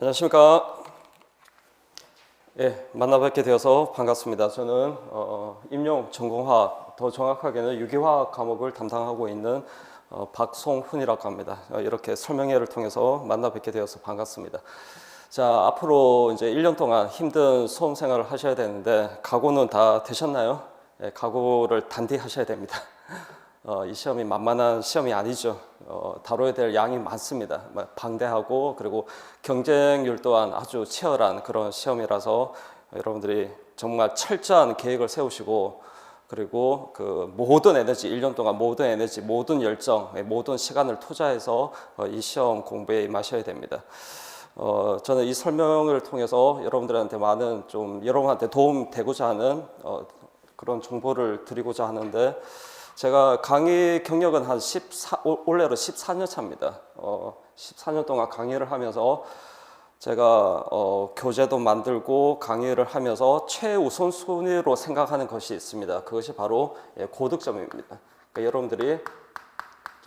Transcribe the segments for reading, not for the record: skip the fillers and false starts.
안녕하십니까. 예, 만나 뵙게 되어서 반갑습니다. 저는 임용 전공화학, 더 정확하게는 유기화학 과목을 담당하고 있는 박송훈이라고 합니다. 이렇게 설명회를 통해서 만나 뵙게 되어서 반갑습니다. 자, 앞으로 이제 1년 동안 힘든 수험 생활을 하셔야 되는데 각오는 다 되셨나요? 예, 각오를 단디 하셔야 됩니다. 이 시험이 만만한 시험이 아니죠. 다뤄야 될 양이 많습니다. 방대하고 그리고 경쟁률 또한 아주 치열한 그런 시험이라서 여러분들이 정말 철저한 계획을 세우시고 그리고 그 모든 에너지, 1년 동안 모든 에너지, 모든 열정, 모든 시간을 투자해서 이 시험 공부에 임하셔야 됩니다. 저는 이 설명을 통해서 여러분들한테 많은 좀 여러분한테 도움 되고자 하는 그런 정보를 드리고자 하는데 제가 강의 경력은 한 올해로 14년 차입니다. 14년 동안 강의를 하면서 제가 교재도 만들고 강의를 하면서 최우선 순위로 생각하는 것이 있습니다. 그것이 바로 고득점입니다. 그러니까 여러분들이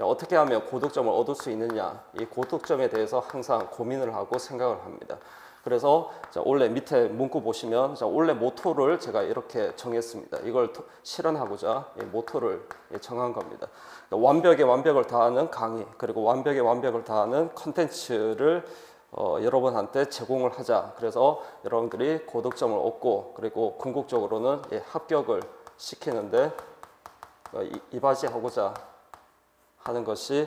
어떻게 하면 고득점을 얻을 수 있느냐, 이 고득점에 대해서 항상 고민을 하고 생각을 합니다. 그래서 원래 밑에 문구 보시면 원래 모토를 제가 이렇게 정했습니다. 이걸 실현하고자 모토를 정한 겁니다. 그러니까 완벽에 완벽을 다하는 강의, 그리고 완벽에 완벽을 다하는 컨텐츠를 여러분한테 제공을 하자. 그래서 여러분들이 고득점을 얻고 그리고 궁극적으로는 합격을 시키는데 이바지하고자 하는 것이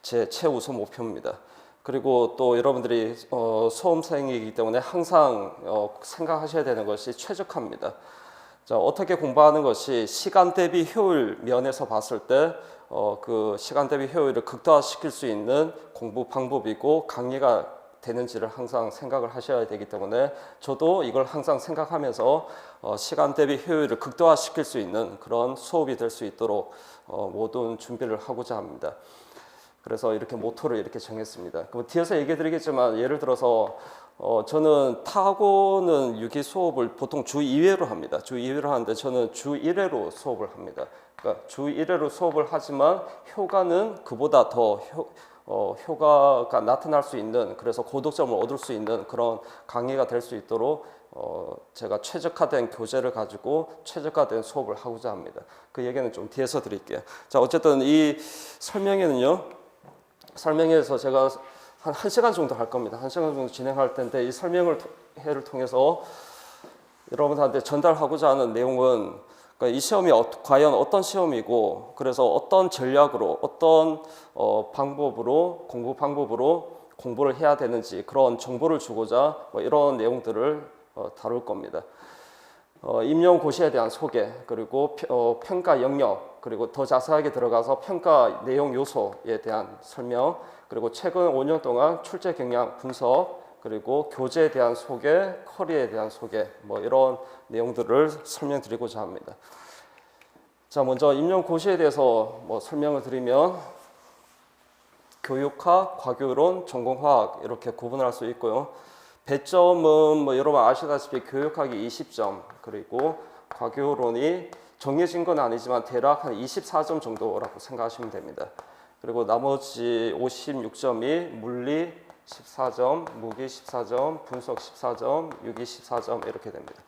제 최우선 목표입니다. 그리고 또 여러분들이 수험생이기 때문에 항상 생각하셔야 되는 것이 최적화입니다. 자, 어떻게 공부하는 것이 시간 대비 효율 면에서 봤을 때 그 시간 대비 효율을 극대화시킬 수 있는 공부 방법이고 강의가 되는지를 항상 생각을 하셔야 되기 때문에 저도 이걸 항상 생각하면서 시간 대비 효율을 극대화시킬 수 있는 그런 수업이 될 수 있도록 모든 준비를 하고자 합니다. 그래서 이렇게 모토를 이렇게 정했습니다. 그럼 뒤에서 얘기해 드리겠지만 예를 들어서 저는 타고는 유기 수업을 보통 주 2회로 합니다. 주 2회로 하는데 저는 주 1회로 수업을 합니다. 그러니까 주 1회로 수업을 하지만 효과는 그보다 더 효과가 나타날 수 있는, 그래서 고득점을 얻을 수 있는 그런 강의가 될 수 있도록 제가 최적화된 교재를 가지고 최적화된 수업을 하고자 합니다. 그 얘기는 좀 뒤에서 드릴게요. 자, 어쨌든 이 설명회에서 제가 한 1시간 정도 할 겁니다. 1시간 정도 진행할 텐데 이 설명회를 통해서 여러분들한테 전달하고자 하는 내용은 그러니까 이 시험이 과연 어떤 시험이고 그래서 어떤 전략으로 어떤 방법으로 공부 방법으로 공부를 해야 되는지 그런 정보를 주고자 이런 내용들을 다룰 겁니다. 임용고시에 대한 소개, 그리고 평가 영역, 그리고 더 자세하게 들어가서 평가 내용 요소에 대한 설명, 그리고 최근 5년 동안 출제 경향 분석, 그리고 교재에 대한 소개, 커리어에 대한 소개, 이런 내용들을 설명드리고자 합니다. 자, 먼저 임용고시에 대해서 설명을 드리면 교육학, 과교론, 전공화학 이렇게 구분할 수 있고요. 배점은 여러분 아시다시피 교육학이 20점, 그리고 과교론이 정해진 건 아니지만 대략 한 24점 정도라고 생각하시면 됩니다. 그리고 나머지 56점이 물리 14점, 무기 14점, 분석 14점, 유기 14점 이렇게 됩니다.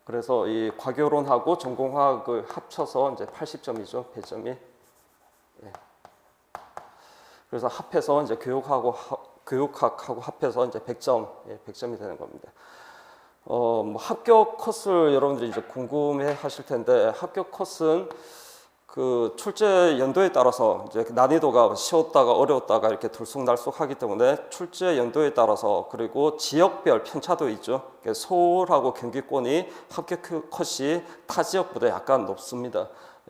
그래서 이 과교론하고 전공화학을 합쳐서 이제 80점이죠, 배점이. 그래서 합해서 이제 교육학하고 합해서 이제 100점, 100점이 되는 겁니다. 합격 코스를 여러분들이 이제 궁금해 하실 텐데 합격 코스는 그 출제 연도에 따라서 이제 난이도가 쉬웠다가 어려웠다가 이렇게 들쑥날쑥하기 때문에 출제 연도에 따라서 그리고 지역별 편차도 있죠. 서울하고 경기권이 합격 컷이 타 지역보다 약간 높습니다.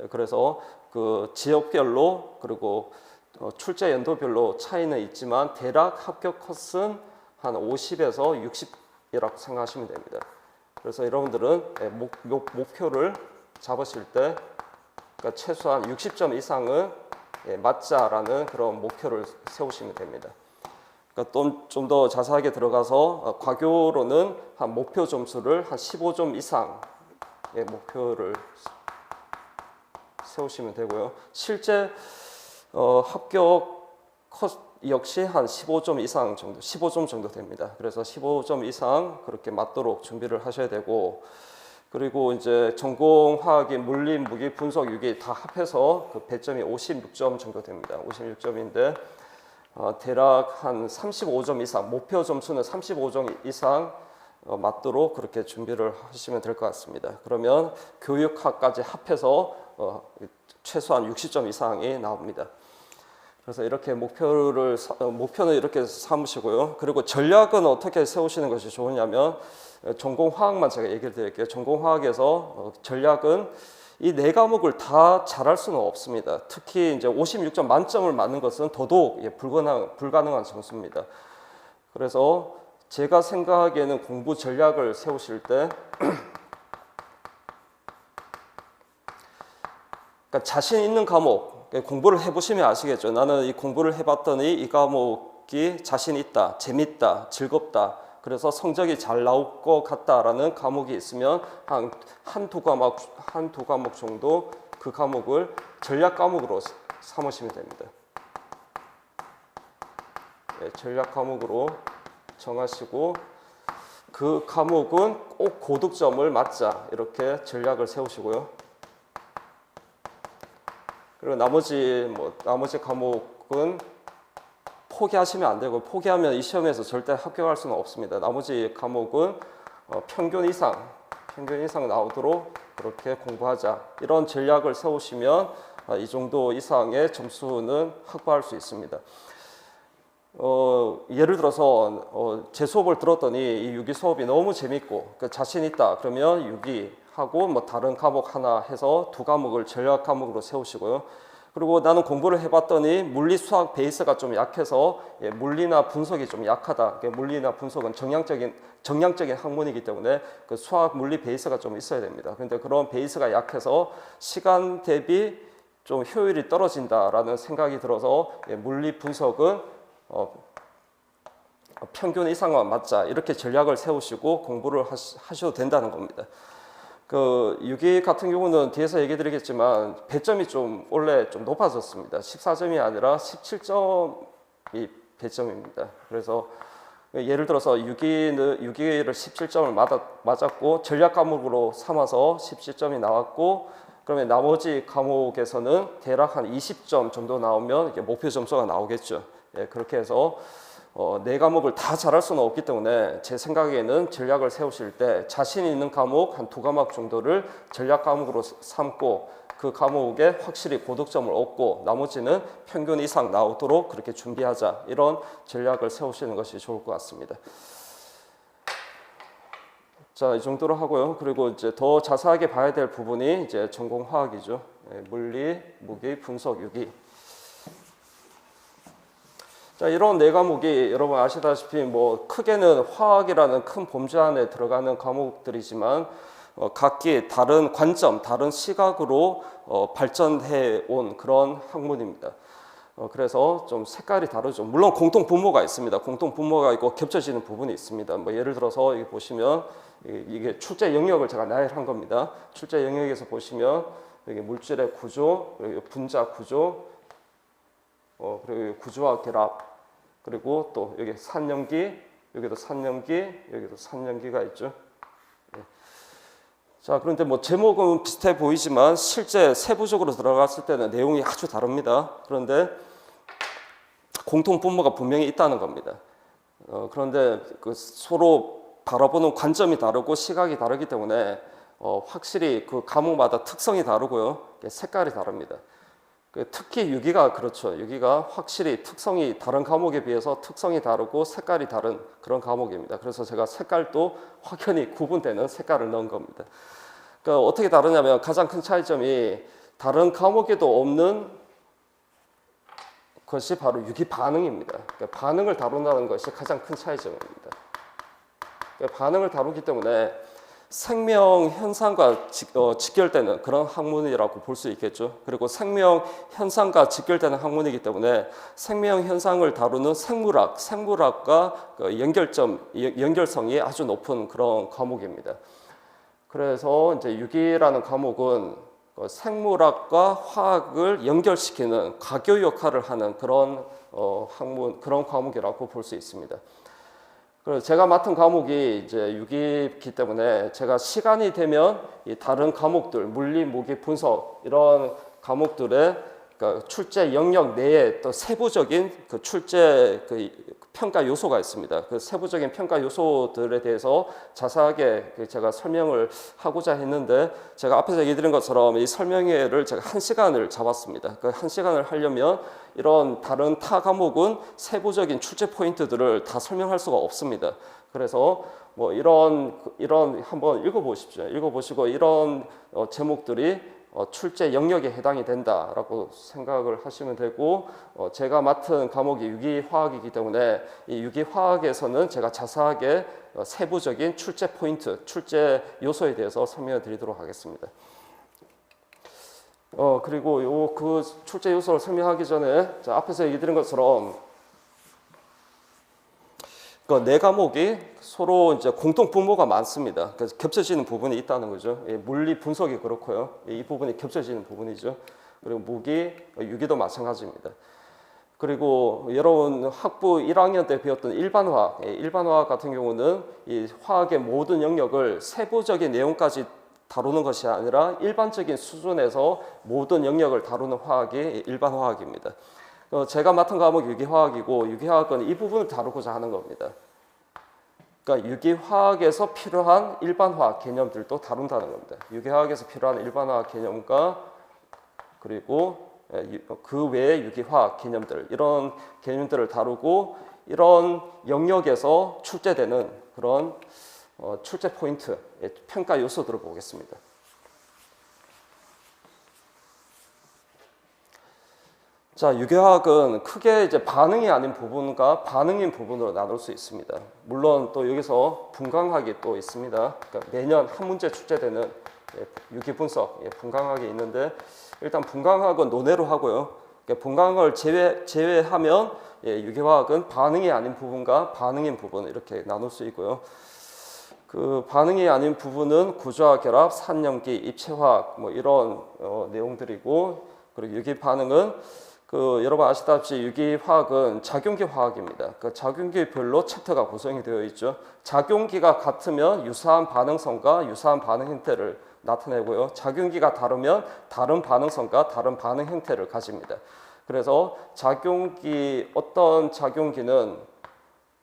그래서 그 지역별로 그리고 출제 연도별로 차이는 있지만 대략 합격 컷은 한 50에서 60이라고 생각하시면 됩니다. 그래서 여러분들은 목표를 잡으실 때 그러니까 최소한 60점 이상은 맞자라는 그런 목표를 세우시면 됩니다. 그러니까 좀 더 자세하게 들어가서 과교로는 한 목표 점수를 한 15점 이상의 목표를 세우시면 되고요. 실제 합격 컷 역시 한 15점 이상 정도, 15점 정도 됩니다. 그래서 15점 이상 그렇게 맞도록 준비를 하셔야 되고, 그리고 이제 전공화학인 물리, 무기, 분석, 유기 다 합해서 그 배점이 56점 정도 됩니다. 56점인데 대략 한 35점 이상, 목표 점수는 35점 이상 맞도록 그렇게 준비를 하시면 될 것 같습니다. 그러면 교육학까지 합해서 최소한 60점 이상이 나옵니다. 그래서 이렇게 목표는 이렇게 삼으시고요. 그리고 전략은 어떻게 세우시는 것이 좋으냐면, 전공화학만 제가 얘기를 드릴게요. 전공화학에서 전략은 이 네 과목을 다 잘할 수는 없습니다. 특히 이제 56점 만점을 맞는 것은 더더욱 불가능한 점수입니다. 그래서 제가 생각하기에는 공부 전략을 세우실 때 그러니까 자신 있는 과목, 공부를 해보시면 아시겠죠. 나는 이 공부를 해봤더니 이 과목이 자신 있다, 재밌다, 즐겁다, 그래서 성적이 잘 나올 것 같다라는 과목이 있으면 한두 과목 정도 그 과목을 전략 과목으로 삼으시면 됩니다. 네, 전략 과목으로 정하시고 그 과목은 꼭 고득점을 맞자 이렇게 전략을 세우시고요. 그리고 나머지 과목은 포기하시면 안 되고, 포기하면 이 시험에서 절대 합격할 수는 없습니다. 나머지 과목은 평균 이상 나오도록 그렇게 공부하자, 이런 전략을 세우시면 이 정도 이상의 점수는 확보할 수 있습니다. 예를 들어서 제 수업을 들었더니 이 유기 수업이 너무 재밌고 자신 있다 그러면 유기하고 뭐 다른 과목 하나 해서 두 과목을 전략 과목으로 세우시고요. 그리고 나는 공부를 해봤더니 물리 수학 베이스가 좀 약해서 물리나 분석이 좀 약하다. 물리나 분석은 정량적인 학문이기 때문에 그 수학 물리 베이스가 좀 있어야 됩니다. 그런데 그런 베이스가 약해서 시간 대비 좀 효율이 떨어진다라는 생각이 들어서 물리 분석은 평균 이상만 맞자 이렇게 전략을 세우시고 공부를 하셔도 된다는 겁니다. 그 유기 같은 경우는 뒤에서 얘기 드리겠지만 배점이 좀 원래 좀 높아졌습니다. 14점이 아니라 17점이 배점입니다. 그래서 예를 들어서 유기를 17점을 맞았고 전략 과목으로 삼아서 17점이 나왔고, 그러면 나머지 과목에서는 대략 한 20점 정도 나오면 이게 목표 점수가 나오겠죠. 그렇게 해서 네 과목을 다 잘할 수는 없기 때문에 제 생각에는 전략을 세우실 때 자신 있는 과목 한 두 과목 정도를 전략 과목으로 삼고 그 과목에 확실히 고득점을 얻고 나머지는 평균 이상 나오도록 그렇게 준비하자, 이런 전략을 세우시는 것이 좋을 것 같습니다. 자, 이 정도로 하고요. 그리고 이제 더 자세하게 봐야 될 부분이 이제 전공화학이죠. 물리, 무기, 분석, 유기. 자, 이런 네 과목이 여러분 아시다시피 뭐 크게는 화학이라는 큰 범주 안에 들어가는 과목들이지만 각기 다른 관점, 다른 시각으로 발전해 온 그런 학문입니다. 그래서 좀 색깔이 다르죠. 물론 공통 분모가 있습니다. 공통 분모가 있고 겹쳐지는 부분이 있습니다. 뭐 예를 들어서 여기 보시면 이게 출제 영역을 제가 나열한 겁니다. 출제 영역에서 보시면 여기 물질의 구조, 그리고 분자 구조, 그리고 구조와 결합, 그리고 또 여기 산염기, 여기도 산염기, 여기도 산염기가 있죠. 자, 그런데 뭐 제목은 비슷해 보이지만 실제 세부적으로 들어갔을 때는 내용이 아주 다릅니다. 그런데 공통 분모가 분명히 있다는 겁니다. 그런데 그 서로 바라보는 관점이 다르고 시각이 다르기 때문에 확실히 그 과목마다 특성이 다르고요, 색깔이 다릅니다. 특히 유기가 그렇죠. 유기가 확실히 특성이 다른 과목에 비해서 특성이 다르고 색깔이 다른 그런 과목입니다. 그래서 제가 색깔도 확연히 구분되는 색깔을 넣은 겁니다. 그러니까 어떻게 다르냐면 가장 큰 차이점이 다른 과목에도 없는 것이 바로 유기 반응입니다. 그러니까 반응을 다룬다는 것이 가장 큰 차이점입니다. 그러니까 반응을 다루기 때문에 생명 현상과 직결되는 그런 학문이라고 볼 수 있겠죠. 그리고 생명 현상과 직결되는 학문이기 때문에 생명 현상을 다루는 생물학과 연결성이 아주 높은 그런 과목입니다. 그래서 이제 유기라는 과목은 생물학과 화학을 연결시키는 가교 역할을 하는 그런 학문, 그런 과목이라고 볼 수 있습니다. 그래서 제가 맡은 과목이 이제 유기이기 때문에 제가 시간이 되면 이 다른 과목들, 물리, 모기, 분석 이런 과목들의 그러니까 출제 영역 내에 또 세부적인 그 출제 그 평가 요소가 있습니다. 그 세부적인 평가 요소들에 대해서 자세하게 제가 설명을 하고자 했는데 제가 앞에서 얘기 드린 것처럼 이 설명회를 제가 1시간을 잡았습니다. 그 1시간을 하려면 이런 다른 타 과목은 세부적인 출제 포인트들을 다 설명할 수가 없습니다. 그래서 뭐 이런 한번 읽어보십시오. 읽어보시고 이런 제목들이 출제 영역에 해당이 된다라고 생각을 하시면 되고 제가 맡은 과목이 유기화학이기 때문에 이 유기화학에서는 제가 자세하게 세부적인 출제 포인트, 출제 요소에 대해서 설명을 드리도록 하겠습니다. 그리고 그 출제 요소를 설명하기 전에 앞에서 얘기 드린 것처럼 그 네 과목이 서로 이제 공통 분모가 많습니다. 그래서 겹쳐지는 부분이 있다는 거죠. 물리 분석이 그렇고요. 이 부분이 겹쳐지는 부분이죠. 그리고 무기, 유기도 마찬가지입니다. 그리고 여러분 학부 1학년 때 배웠던 일반화학, 일반화학 같은 경우는 이 화학의 모든 영역을 세부적인 내용까지 다루는 것이 아니라 일반적인 수준에서 모든 영역을 다루는 화학이 일반화학입니다. 제가 맡은 과목이 유기화학이고 유기화학은 이 부분을 다루고자 하는 겁니다. 그러니까 유기화학에서 필요한 일반화학 개념들도 다룬다는 겁니다. 유기화학에서 필요한 일반화학 개념과 그리고 그 외의 유기화학 개념들 이런 개념들을 다루고 이런 영역에서 출제되는 그런 출제 포인트, 평가 요소들을 보겠습니다. 자, 유기화학은 크게 이제 반응이 아닌 부분과 반응인 부분으로 나눌 수 있습니다. 물론 또 여기서 분광학이 또 있습니다. 그러니까 매년 한 문제 출제되는 유기분석, 분광학이 있는데 일단 분광학은 논외로 하고요. 그러니까 분광학을 제외하면 유기화학은 반응이 아닌 부분과 반응인 부분 이렇게 나눌 수 있고요. 그 반응이 아닌 부분은 구조화 결합, 산염기, 입체화학 뭐 이런 내용들이고 그리고 유기 반응은 여러분 아시다시피 유기화학은 작용기 화학입니다. 그 작용기별로 챕터가 구성이 되어 있죠. 작용기가 같으면 유사한 반응성과 유사한 반응 형태를 나타내고요. 작용기가 다르면 다른 반응성과 다른 반응 형태를 가집니다. 그래서 어떤 작용기는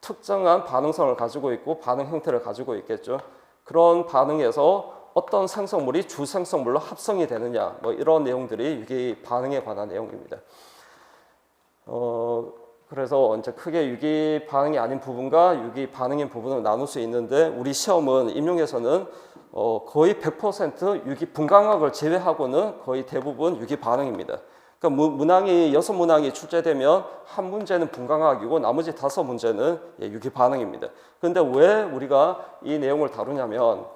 특정한 반응성을 가지고 있고 반응 형태를 가지고 있겠죠. 그런 반응에서 어떤 생성물이 주생성물로 합성이 되느냐 뭐 이런 내용들이 유기 반응에 관한 내용입니다. 그래서 이제 크게 유기 반응이 아닌 부분과 유기 반응인 부분을 나눌 수 있는데 우리 시험은 임용에서는 거의 100% 유기 분광학을 제외하고는 거의 대부분 유기 반응입니다. 그러니까 문항이 6문항이 출제되면 한 문제는 분광학이고 나머지 5문제는 유기 반응입니다. 그런데 왜 우리가 이 내용을 다루냐면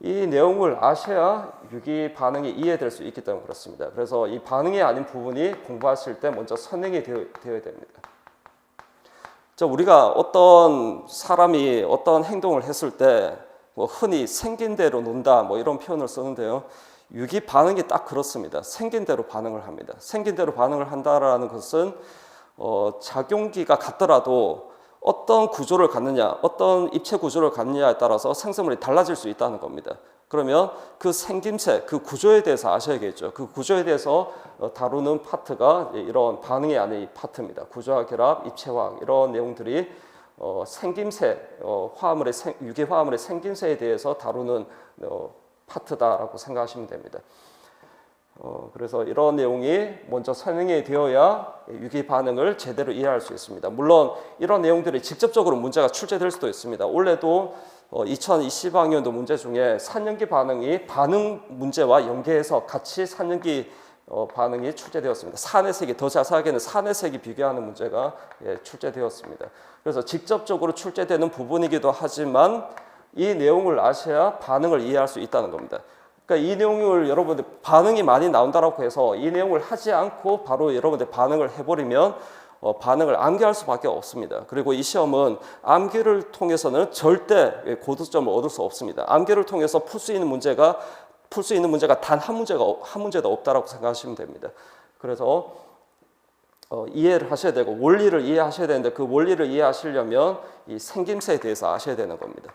이 내용을 아셔야 유기 반응이 이해될 수 있기 때문에 그렇습니다. 그래서 이 반응이 아닌 부분이 공부하실 때 먼저 선행이 되어야 됩니다. 우리가 어떤 사람이 어떤 행동을 했을 때 뭐 흔히 생긴 대로 논다 뭐 이런 표현을 쓰는데요. 유기 반응이 딱 그렇습니다. 생긴 대로 반응을 합니다. 생긴 대로 반응을 한다라는 것은 작용기가 같더라도 어떤 구조를 갖느냐, 어떤 입체 구조를 갖느냐에 따라서 생성물이 달라질 수 있다는 겁니다. 그러면 그 생김새, 그 구조에 대해서 아셔야겠죠. 그 구조에 대해서 다루는 파트가 이런 반응이 아닌 파트입니다. 구조화 결합, 입체화학 이런 내용들이 생김새, 유기 화합물의 생김새에 대해서 다루는 파트다라고 생각하시면 됩니다. 그래서 이런 내용이 먼저 설명이 되어야 유기 반응을 제대로 이해할 수 있습니다. 물론 이런 내용들이 직접적으로 문제가 출제될 수도 있습니다. 올해도 2020학년도 문제 중에 산염기 반응이 반응 문제와 연계해서 같이 산염기 반응이 출제되었습니다. 산해색이 더 자세하게는 산해색이 비교하는 문제가 출제되었습니다. 그래서 직접적으로 출제되는 부분이기도 하지만 이 내용을 아셔야 반응을 이해할 수 있다는 겁니다. 그러니까 이 내용을 여러분들 반응이 많이 나온다고 해서 이 내용을 하지 않고 바로 여러분들 반응을 해버리면 반응을 암기할 수밖에 없습니다. 그리고 이 시험은 암기를 통해서는 절대 고득점을 얻을 수 없습니다. 암기를 통해서 풀 수 있는 문제가 풀 수 있는 문제가 단 한 문제도 없다라고 생각하시면 됩니다. 그래서 이해를 하셔야 되고 원리를 이해하셔야 되는데 그 원리를 이해하시려면 이 생김새에 대해서 아셔야 되는 겁니다.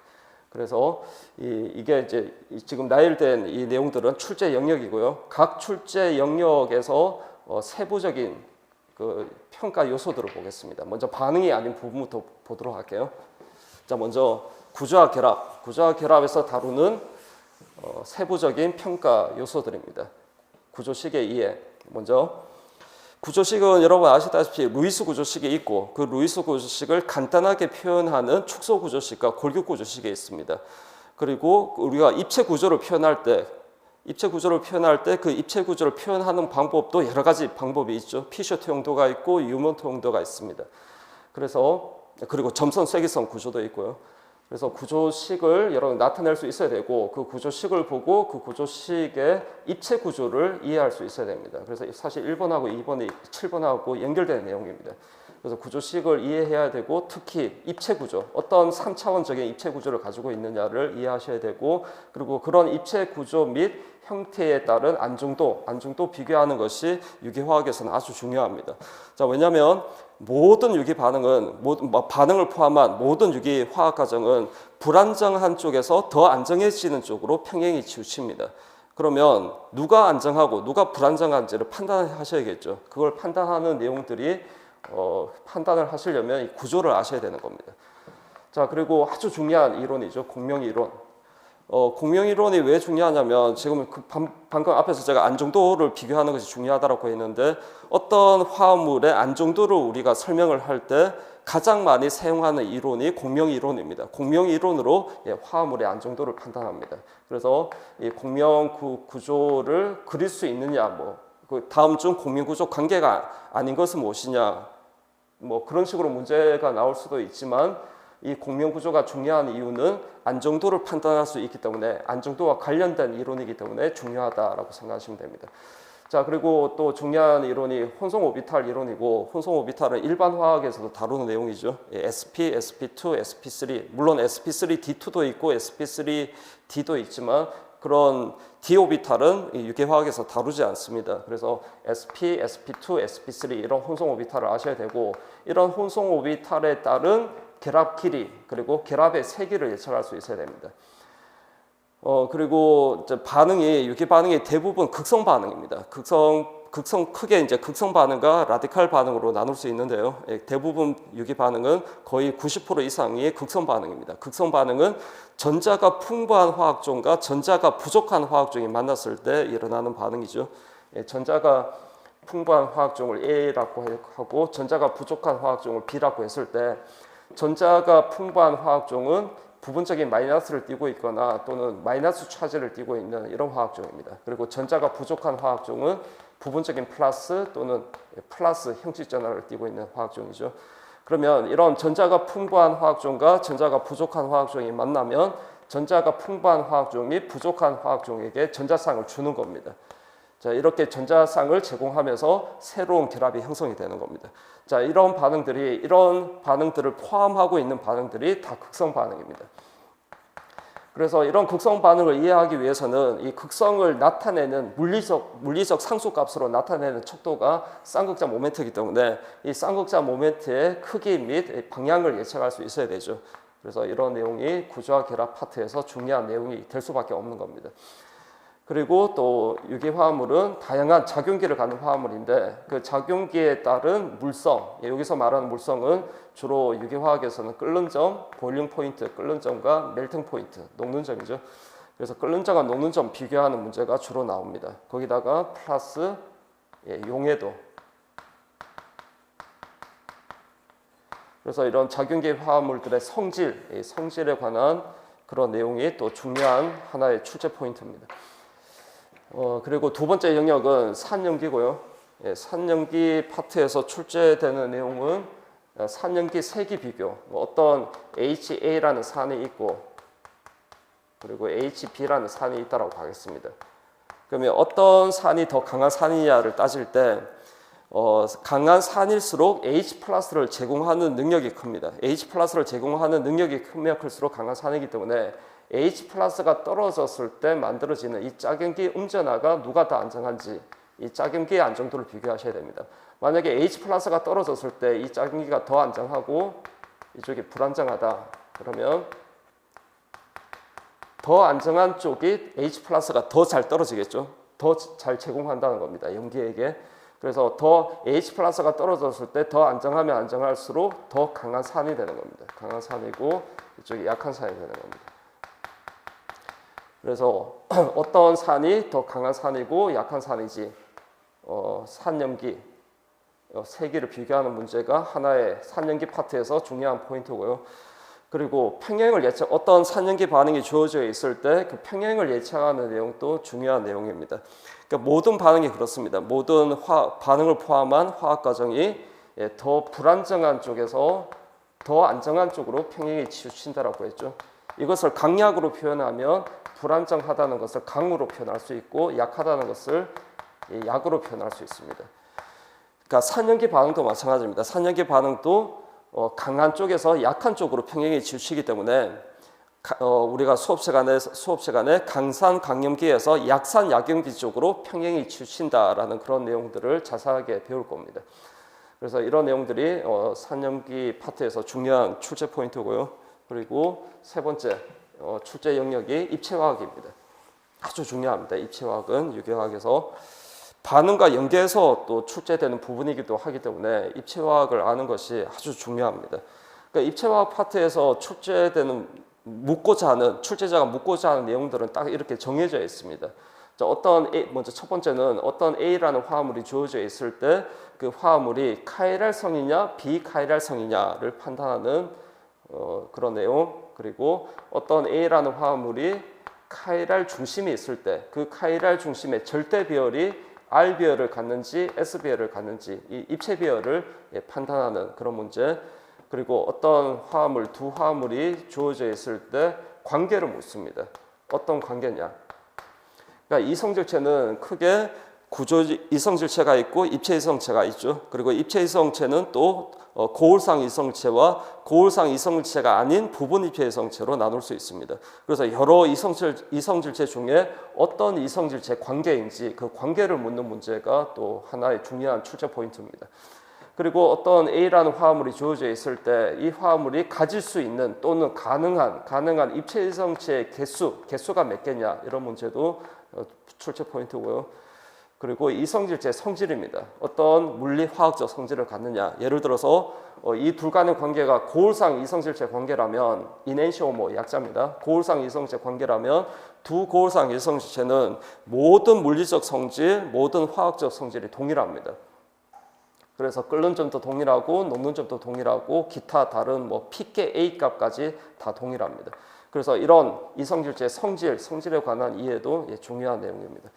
그래서 이게 이제 지금 나열된 이 내용들은 출제 영역이고요. 각 출제 영역에서 세부적인 그 평가 요소들을 보겠습니다. 먼저 반응이 아닌 부분부터 보도록 할게요. 자, 먼저 구조와 결합에서 다루는 세부적인 평가 요소들입니다. 구조식의 이해. 먼저 구조식은 여러분 아시다시피 루이스 구조식이 있고 그 루이스 구조식을 간단하게 표현하는 축소 구조식과 골격 구조식이 있습니다. 그리고 우리가 입체 구조를 표현할 때 그 입체 구조를 표현하는 방법도 여러 가지 방법이 있죠. 피셔트 용도가 있고 유먼트 용도가 있습니다. 그리고 점선 쐐기성 구조도 있고요. 그래서 구조식을 여러분 나타낼 수 있어야 되고 그 구조식을 보고 그 구조식의 입체 구조를 이해할 수 있어야 됩니다. 그래서 사실 1번하고 2번이 7번하고 연결되는 내용입니다. 그래서 구조식을 이해해야 되고 특히 입체 구조, 어떤 3차원적인 입체 구조를 가지고 있느냐를 이해하셔야 되고 그리고 그런 입체 구조 및 형태에 따른 안정도 비교하는 것이 유기화학에서는 아주 중요합니다. 자, 왜냐하면 모든 유기 반응은 반응을 포함한 모든 유기 화학 과정은 불안정한 쪽에서 더 안정해지는 쪽으로 평행이 치우칩니다. 그러면 누가 안정하고 누가 불안정한지를 판단하셔야겠죠. 그걸 판단하는 내용들이 판단을 하시려면 이 구조를 아셔야 되는 겁니다. 자, 그리고 아주 중요한 이론이죠. 공명이론. 공명이론이 왜 중요하냐면 지금 방금 앞에서 제가 안정도를 비교하는 것이 중요하다고 했는데 어떤 화합물의 안정도를 우리가 설명을 할 때 가장 많이 사용하는 이론이 공명이론입니다. 공명이론으로 화합물의 안정도를 판단합니다. 그래서 이 공명 구조를 그릴 수 있느냐, 그 다음 중 공명구조 관계가 아닌 것은 무엇이냐, 그런 식으로 문제가 나올 수도 있지만 이 공명구조가 중요한 이유는 안정도를 판단할 수 있기 때문에 안정도와 관련된 이론이기 때문에 중요하다라고 생각하시면 됩니다. 자, 그리고 또 중요한 이론이 혼성 오비탈 이론이고 혼성 오비탈은 일반 화학에서도 다루는 내용이죠. sp, sp2, sp3 물론 sp3d2도 있고 sp3d도 있지만 그런 d 오비탈은 유기화학에서 다루지 않습니다. 그래서 sp, sp2, sp3 이런 혼성 오비탈을 아셔야 되고 이런 혼성 오비탈에 따른 결합 길이 그리고 결합의 세기를 예측할 수 있어야 됩니다. 그리고 유기 반응이 대부분 극성 반응입니다. 크게 극성 반응과 라디칼 반응으로 나눌 수 있는데요. 대부분 유기 반응은 거의 90% 이상이 극성 반응입니다. 극성 반응은 전자가 풍부한 화학종과 전자가 부족한 화학종이 만났을 때 일어나는 반응이죠. 전자가 풍부한 화학종을 A라고 하고 전자가 부족한 화학종을 B라고 했을 때 전자가 풍부한 화학종은 부분적인 마이너스를 띠고 있거나 또는 마이너스 차지를 띠고 있는 이런 화학종입니다. 그리고 전자가 부족한 화학종은 부분적인 플러스 또는 플러스 형식 전하를 띠고 있는 화학종이죠. 그러면 이런 전자가 풍부한 화학종과 전자가 부족한 화학종이 만나면 전자가 풍부한 화학종이 부족한 화학종에게 전자쌍을 주는 겁니다. 자, 이렇게 전자쌍을 제공하면서 새로운 결합이 형성이 되는 겁니다. 자, 이런 반응들을 포함하고 있는 반응들이 다 극성 반응입니다. 그래서 이런 극성 반응을 이해하기 위해서는 이 극성을 나타내는 물리적 상수값으로 나타내는 척도가 쌍극자 모멘트이기 때문에 이 쌍극자 모멘트의 크기 및 방향을 예측할 수 있어야 되죠. 그래서 이런 내용이 구조화 결합 파트에서 중요한 내용이 될 수밖에 없는 겁니다. 그리고 또 유기화합물은 다양한 작용기를 갖는 화합물인데 그 작용기에 따른 물성, 여기서 말하는 물성은 주로 유기화학에서는 끓는 점, 보일링 포인트, 끓는 점과 멜팅 포인트, 녹는 점이죠. 그래서 끓는 점과 녹는 점 비교하는 문제가 주로 나옵니다. 거기다가 플러스 용해도. 그래서 이런 작용기 화합물들의 성질에 관한 그런 내용이 또 중요한 하나의 출제 포인트입니다. 그리고 두 번째 영역은 산염기고요. 산염기 파트에서 출제되는 내용은 산염기 세기 비교, 어떤 HA라는 산이 있고 그리고 HB라는 산이 있다고 하겠습니다. 그러면 어떤 산이 더 강한 산이냐를 따질 때 강한 산일수록 H+를 제공하는 능력이 큽니다. H+를 제공하는 능력이 크면 클수록 강한 산이기 때문에 H 플러스가 떨어졌을 때 만들어지는 이 짝연기 음전하가 누가 더 안정한지 이 짝연기의 안정도를 비교하셔야 됩니다. 만약에 H 플러스가 떨어졌을 때 이 짝연기가 더 안정하고 이쪽이 불안정하다. 그러면 더 안정한 쪽이 H 플러스가 더 잘 떨어지겠죠. 더 잘 제공한다는 겁니다. 염기에게. 그래서 더 H 플러스가 떨어졌을 때 더 안정하면 안정할수록 더 강한 산이 되는 겁니다. 강한 산이고 이쪽이 약한 산이 되는 겁니다. 그래서 어떤 산이 더 강한 산이고 약한 산이지 산염기 세 개를 비교하는 문제가 하나의 산염기 파트에서 중요한 포인트고요. 그리고 평행을 예측 어떤 산염기 반응이 주어져 있을 때 그 평행을 예측하는 내용도 중요한 내용입니다. 그러니까 모든 반응이 그렇습니다. 모든 반응을 포함한 화학 과정이 더 불안정한 쪽에서 더 안정한 쪽으로 평행이 치우친다라고 했죠. 이것을 강약으로 표현하면 불안정하다는 것을 강으로 표현할 수 있고 약하다는 것을 약으로 표현할 수 있습니다. 그러니까 산염기 반응도 마찬가지입니다. 산염기 반응도 강한 쪽에서 약한 쪽으로 평행이 치우치기 때문에 우리가 수업 시간에 강산 강염기에서 약산 약염기 쪽으로 평행이 치우친다라는 그런 내용들을 자세하게 배울 겁니다. 그래서 이런 내용들이 산염기 파트에서 중요한 출제 포인트고요. 그리고 세 번째 출제 영역이 입체화학입니다. 아주 중요합니다. 입체화학은 유기화학에서 반응과 연계해서 또 출제되는 부분이기도 하기 때문에 입체화학을 아는 것이 아주 중요합니다. 그러니까 입체화학 파트에서 출제되는 출제자가 묻고자 하는 내용들은 딱 이렇게 정해져 있습니다. 먼저 첫 번째는 어떤 A라는 화합물이 주어져 있을 때 그 화합물이 카이랄성이냐 비카이랄성이냐를 판단하는 그런 내용. 그리고 어떤 A라는 화합물이 카이랄 중심이 있을 때 그 카이랄 중심의 절대 비열이 R 비열을 갖는지 S 비열을 갖는지 이 입체 비열을 판단하는 그런 문제. 그리고 어떤 화합물 두 화합물이 주어져 있을 때 관계를 묻습니다. 어떤 관계냐? 그러니까 이성질체는 크게 구조 이성질체가 있고 입체 이성체가 있죠. 그리고 입체 이성체는 또 고울상 이성체와 고울상 이성질체가 아닌 부분 입체 이성체로 나눌 수 있습니다. 그래서 여러 이성질체 중에 어떤 이성질체 관계인지 그 관계를 묻는 문제가 또 하나의 중요한 출제 포인트입니다. 그리고 어떤 A라는 화합물이 주어져 있을 때 이 화합물이 가질 수 있는 또는 가능한 입체 이성체의 개수가 몇 개냐 이런 문제도 출제 포인트고요. 그리고 이성질체 성질입니다. 어떤 물리 화학적 성질을 갖느냐. 예를 들어서 이 둘 간의 관계가 고울상 이성질체 관계라면 이넨시오모 약자입니다. 고울상 이성질체 관계라면 두 고울상 이성질체는 모든 물리적 성질, 모든 화학적 성질이 동일합니다. 그래서 끓는 점도 동일하고 녹는 점도 동일하고 기타 다른 P계 A 값까지 다 동일합니다. 그래서 이런 이성질체 성질에 관한 이해도 중요한 내용입니다.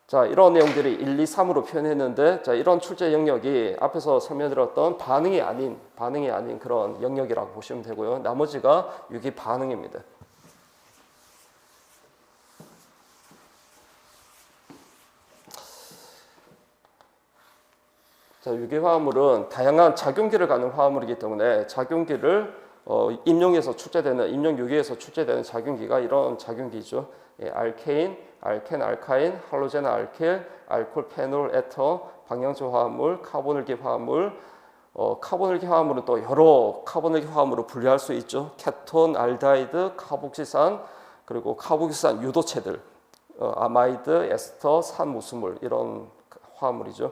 자, 이런 내용들이 1, 2, 3으로 표현했는데 자, 이런 출제 영역이 앞에서 설명드렸던 반응이 아닌 그런 영역이라고 보시면 되고요. 나머지가 유기 반응입니다. 자, 유기화합물은 다양한 작용기를 갖는 화합물이기 때문에 작용기를 임용유기에서 출제되는 작용기가 이런 작용기죠. 알케인, 알켄, 알카인, 할로젠, 알킬, 알콜, 페놀, 에터, 방향조 화합물, 카본을기 화합물. 카본을기 화합물은 또 여러 카본을기 화합물로 분류할 수 있죠. 케톤, 알데하이드, 카복시산, 그리고 카복시산 유도체들, 아마이드, 에스터, 산무수물 이런 화합물이죠.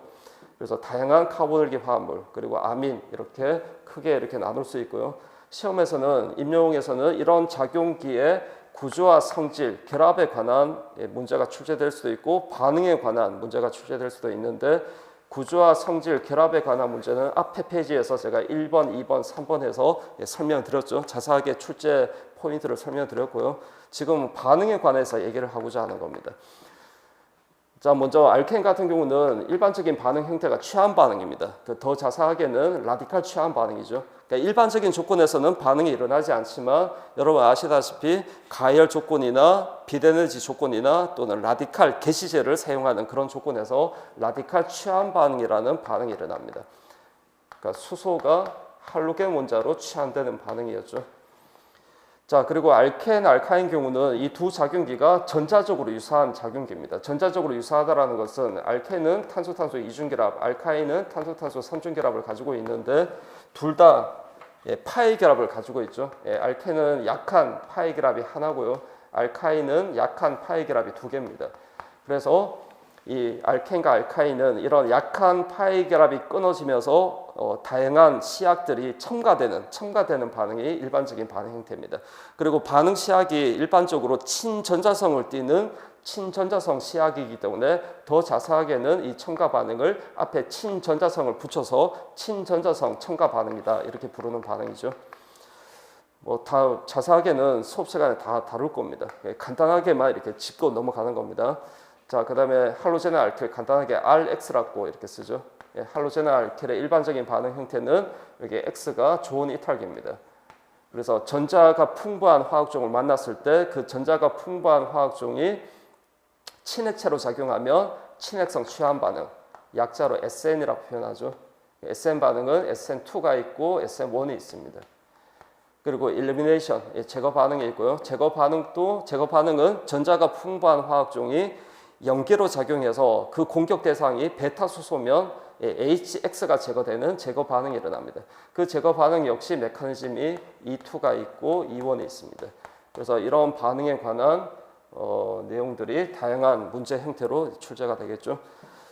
그래서 다양한 카본을기 화합물 그리고 아민 이렇게 크게 이렇게 나눌 수 있고요. 시험에서는 임용에서는 이런 작용기의 구조와 성질, 결합에 관한 문제가 출제될 수도 있고 반응에 관한 문제가 출제될 수도 있는데 구조와 성질, 결합에 관한 문제는 앞에 페이지에서 제가 1번, 2번, 3번 해서 설명드렸죠. 자세하게 출제 포인트를 설명드렸고요. 지금 반응에 관해서 얘기를 하고자 하는 겁니다. 자, 먼저 알켄 같은 경우는 일반적인 반응 형태가 취한 반응입니다. 더 자세하게는 라디칼 취한 반응이죠. 그러니까 일반적인 조건에서는 반응이 일어나지 않지만 여러분 아시다시피 가열 조건이나 비데너지 조건이나 또는 라디칼 개시제를 사용하는 그런 조건에서 라디칼 취한 반응이라는 반응이 일어납니다. 그러니까 수소가 할로겐 원자로 취한되는 반응이었죠. 자, 그리고 알켄, 알카인 경우는 이 두 작용기가 전자적으로 유사한 작용기입니다. 전자적으로 유사하다라는 것은 알켄은 탄소-탄소 이중결합, 알카인은 탄소-탄소 삼중결합을 가지고 있는데 둘 다 파이 결합을 가지고 있죠. 알켄은 약한 파이 결합이 하나고요. 알카인은 약한 파이 결합이 두 개입니다. 그래서 이 알켄과 알카인은 이런 약한 파이 결합이 끊어지면서 다양한 시약들이 첨가되는 반응이 일반적인 반응 형태입니다. 그리고 반응 시약이 일반적으로 친전자성을 띠는 친전자성 시약이기 때문에 더 자세하게는 이 첨가 반응을 앞에 친전자성을 붙여서 친전자성 첨가 반응이다 이렇게 부르는 반응이죠. 뭐 다 자세하게는 수업 시간에 다 다룰 겁니다. 간단하게만 이렇게 짚고 넘어가는 겁니다. 자, 그 다음에 할로제는 알켈 간단하게 RX라고 이렇게 쓰죠. 할로제는 알켈의 일반적인 반응 형태는 여기 X가 좋은 이탈기입니다. 그래서 전자가 풍부한 화학종을 만났을 때 그 전자가 풍부한 화학종이 친액체로 작용하면 친액성 취한 반응, 약자로 SN이라고 표현하죠. SN 반응은 SN2가 있고 SN1이 있습니다. 그리고 elimination, 제거 반응이 있고요. 제거 반응은 전자가 풍부한 화학종이 염기로 작용해서 그 공격 대상이 베타 수소면 HX가 제거되는 제거 반응이 일어납니다. 그 제거 반응 역시 메커니즘이 E2가 있고 E1이 있습니다. 그래서 이런 반응에 관한 내용들이 다양한 문제 형태로 출제가 되겠죠.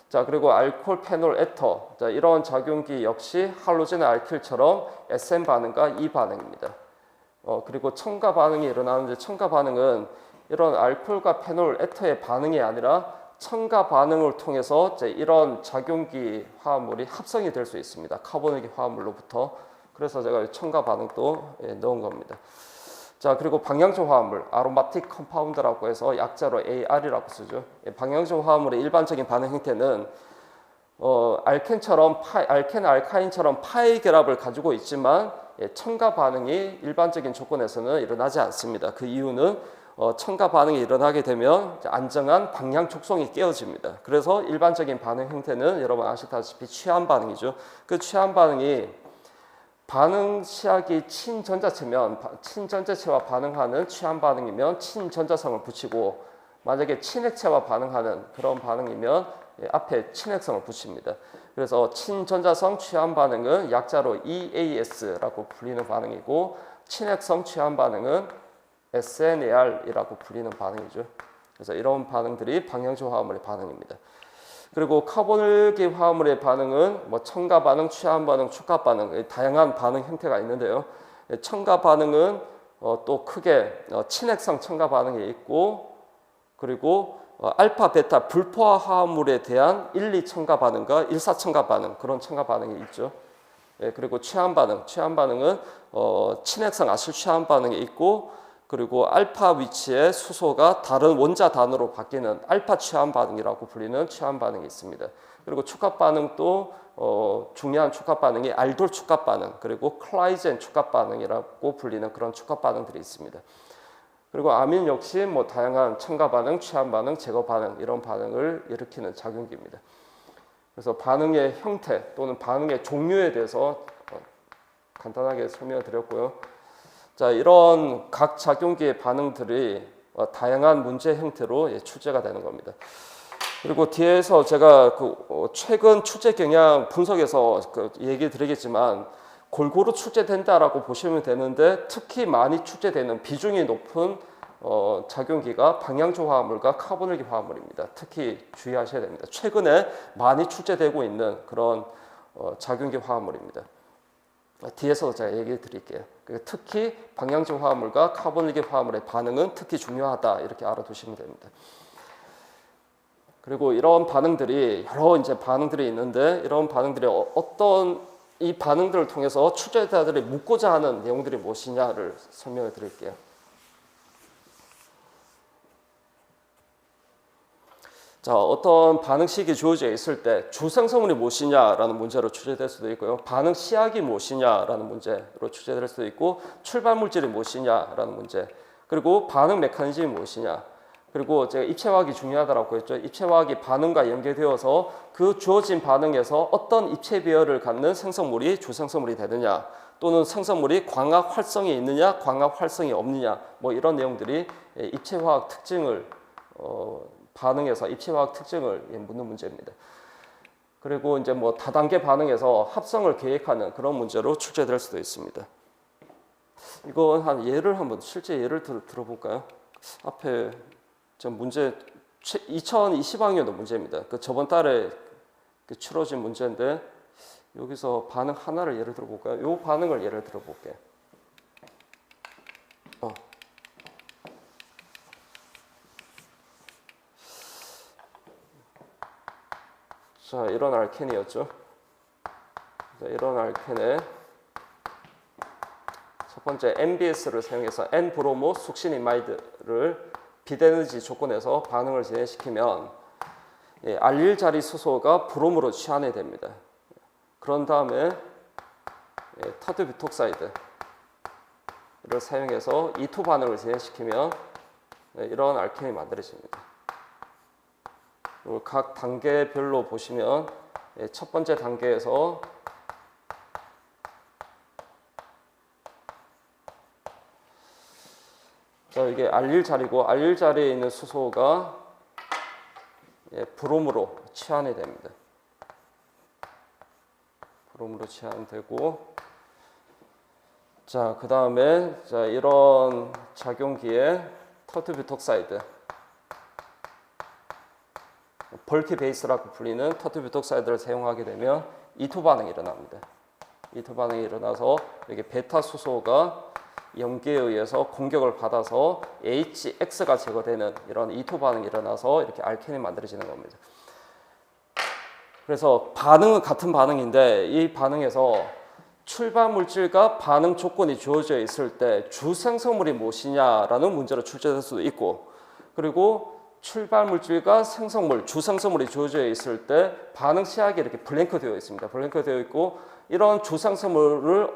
자, 그리고 알코올, 페놀, 에터. 자, 이런 작용기 역시 할로젠 알킬처럼 SN 반응과 E 반응입니다. 그리고 첨가 반응이 일어나는데 첨가 반응은 이런 알코올과 페놀, 에터의 반응이 아니라 첨가 반응을 통해서 이런 작용기 화합물이 합성이 될 수 있습니다. 카보닉 화합물로부터. 그래서 제가 첨가 반응도 넣은 겁니다. 자, 그리고 방향조 화합물, 아로마틱 컴파운드라고 해서 약자로 AR이라고 쓰죠. 방향조 화합물의 일반적인 반응 형태는 알켄, 알카인처럼 파이 결합을 가지고 있지만 첨가 반응이 일반적인 조건에서는 일어나지 않습니다. 그 이유는 첨가 반응이 일어나게 되면 안정한 방향 촉성이 깨어집니다. 그래서 일반적인 반응 형태는 여러분 아시다시피 취한 반응이죠. 그 취한 반응이 반응 시약이 친전자체면 친전자체와 반응하는 취한 반응이면 친전자성을 붙이고 만약에 친액체와 반응하는 그런 반응이면 앞에 친액성을 붙입니다. 그래서 친전자성 취한 반응은 약자로 EAS라고 불리는 반응이고 친액성 취한 반응은 SNAR이라고 불리는 반응이죠. 그래서 이런 반응들이 방향조 화합물의 반응입니다. 그리고 카보닐기 화합물의 반응은 뭐 첨가 반응, 취한 반응, 축합 반응 다양한 반응 형태가 있는데요. 첨가 반응은 또 크게 친액성 첨가 반응이 있고 그리고 알파, 베타 불포화 화합물에 대한 1, 2 첨가 반응과 1, 4 첨가 반응 그런 첨가 반응이 있죠. 그리고 취한 반응은 친액성 아실 취한 반응이 있고 그리고 알파 위치의 수소가 다른 원자 단으로 바뀌는 알파 취한 반응이라고 불리는 취한 반응이 있습니다. 그리고 축합 반응도 중요한 축합 반응이 알돌 축합 반응 그리고 클라이젠 축합 반응이라고 불리는 그런 축합 반응들이 있습니다. 그리고 아민 역시 뭐 다양한 첨가 반응, 취한 반응, 제거 반응 이런 반응을 일으키는 작용기입니다. 그래서 반응의 형태 또는 반응의 종류에 대해서 간단하게 설명을 드렸고요. 자, 이런 각 작용기의 반응들이 다양한 문제 형태로 출제가 되는 겁니다. 그리고 뒤에서 제가 최근 출제 경향 분석에서 얘기 드리겠지만 골고루 출제된다라고 보시면 되는데 특히 많이 출제되는 비중이 높은 작용기가 방향조 화합물과 카보닐기 화합물입니다. 특히 주의하셔야 됩니다. 최근에 많이 출제되고 있는 그런 작용기 화합물입니다. 뒤에서 제가 얘기해 드릴게요. 특히 방향조 화합물과 카보닐기 화합물의 반응은 특히 중요하다 이렇게 알아두시면 됩니다. 그리고 이런 반응들이 여러 이제 반응들이 있는데 이런 반응들이 어떤 이 반응들을 통해서 출제자들이 묻고자 하는 내용들이 무엇이냐를 설명해 드릴게요. 자, 어떤 반응식이 주어져 있을 때 주생성분이 무엇이냐라는 문제로 출제될 수도 있고요. 반응 시약이 무엇이냐라는 문제로 출제될 수도 있고 출발 물질이 무엇이냐라는 문제 그리고 반응 메커니즘이 무엇이냐 그리고 제가 입체화학이 중요하다고 했죠. 입체화학이 반응과 연계되어서 그 주어진 반응에서 어떤 입체 비열을 갖는 생성물이 주생성물이 되느냐, 또는 생성물이 광학 활성이 있느냐, 광학 활성이 없느냐, 뭐 이런 내용들이 입체화학 특징을 반응에서 입체화학 특징을 묻는 문제입니다. 그리고 이제 뭐 다단계 반응에서 합성을 계획하는 그런 문제로 출제될 수도 있습니다. 이거 한 예를 한번 실제 예를 들어볼까요? 앞에 저 문제 2020학년도 문제입니다. 그 저번 달에 치러진 문제인데 여기서 반응 하나를 예를 들어볼까요? 이 반응을 예를 들어볼게요. 자, 이런 알켄이었죠. 자, 이런 알켄에 첫 번째 NBS를 사용해서 N-브로모 숙신이마이드를 비대에너지 조건에서 반응을 진행시키면 알릴 자리 수소가 브롬으로 취환이 됩니다. 그런 다음에 터드 뷰톡사이드를 사용해서 E2 반응을 진행시키면 이런 알켄이 만들어집니다. 그리고 각 단계별로 보시면 첫 번째 단계에서 자, 이게 알릴 자리고 알릴 자리에 있는 수소가 브롬으로 취환이 됩니다. 브롬으로 취환되고, 자, 그 다음에 자, 이런 작용기에 터트 뷰톡사이드, 벌키 베이스라고 불리는 터트 뷰톡사이드를 사용하게 되면 E2 반응이 일어납니다. E2 반응이 일어나서 이렇게 베타 수소가 염기에 의해서 공격을 받아서 HX가 제거되는 이런 E2 반응이 일어나서 이렇게 알켄이 만들어지는 겁니다. 그래서 반응은 같은 반응인데 이 반응에서 출발 물질과 반응 조건이 주어져 있을 때 주생성물이 무엇이냐라는 문제로 출제될 수도 있고, 그리고 출발 물질과 생성물, 주생성물이 주어져 있을 때 반응 시약이 이렇게 블랭크 되어 있습니다. 블랭크 되어 있고, 이런 주생성물을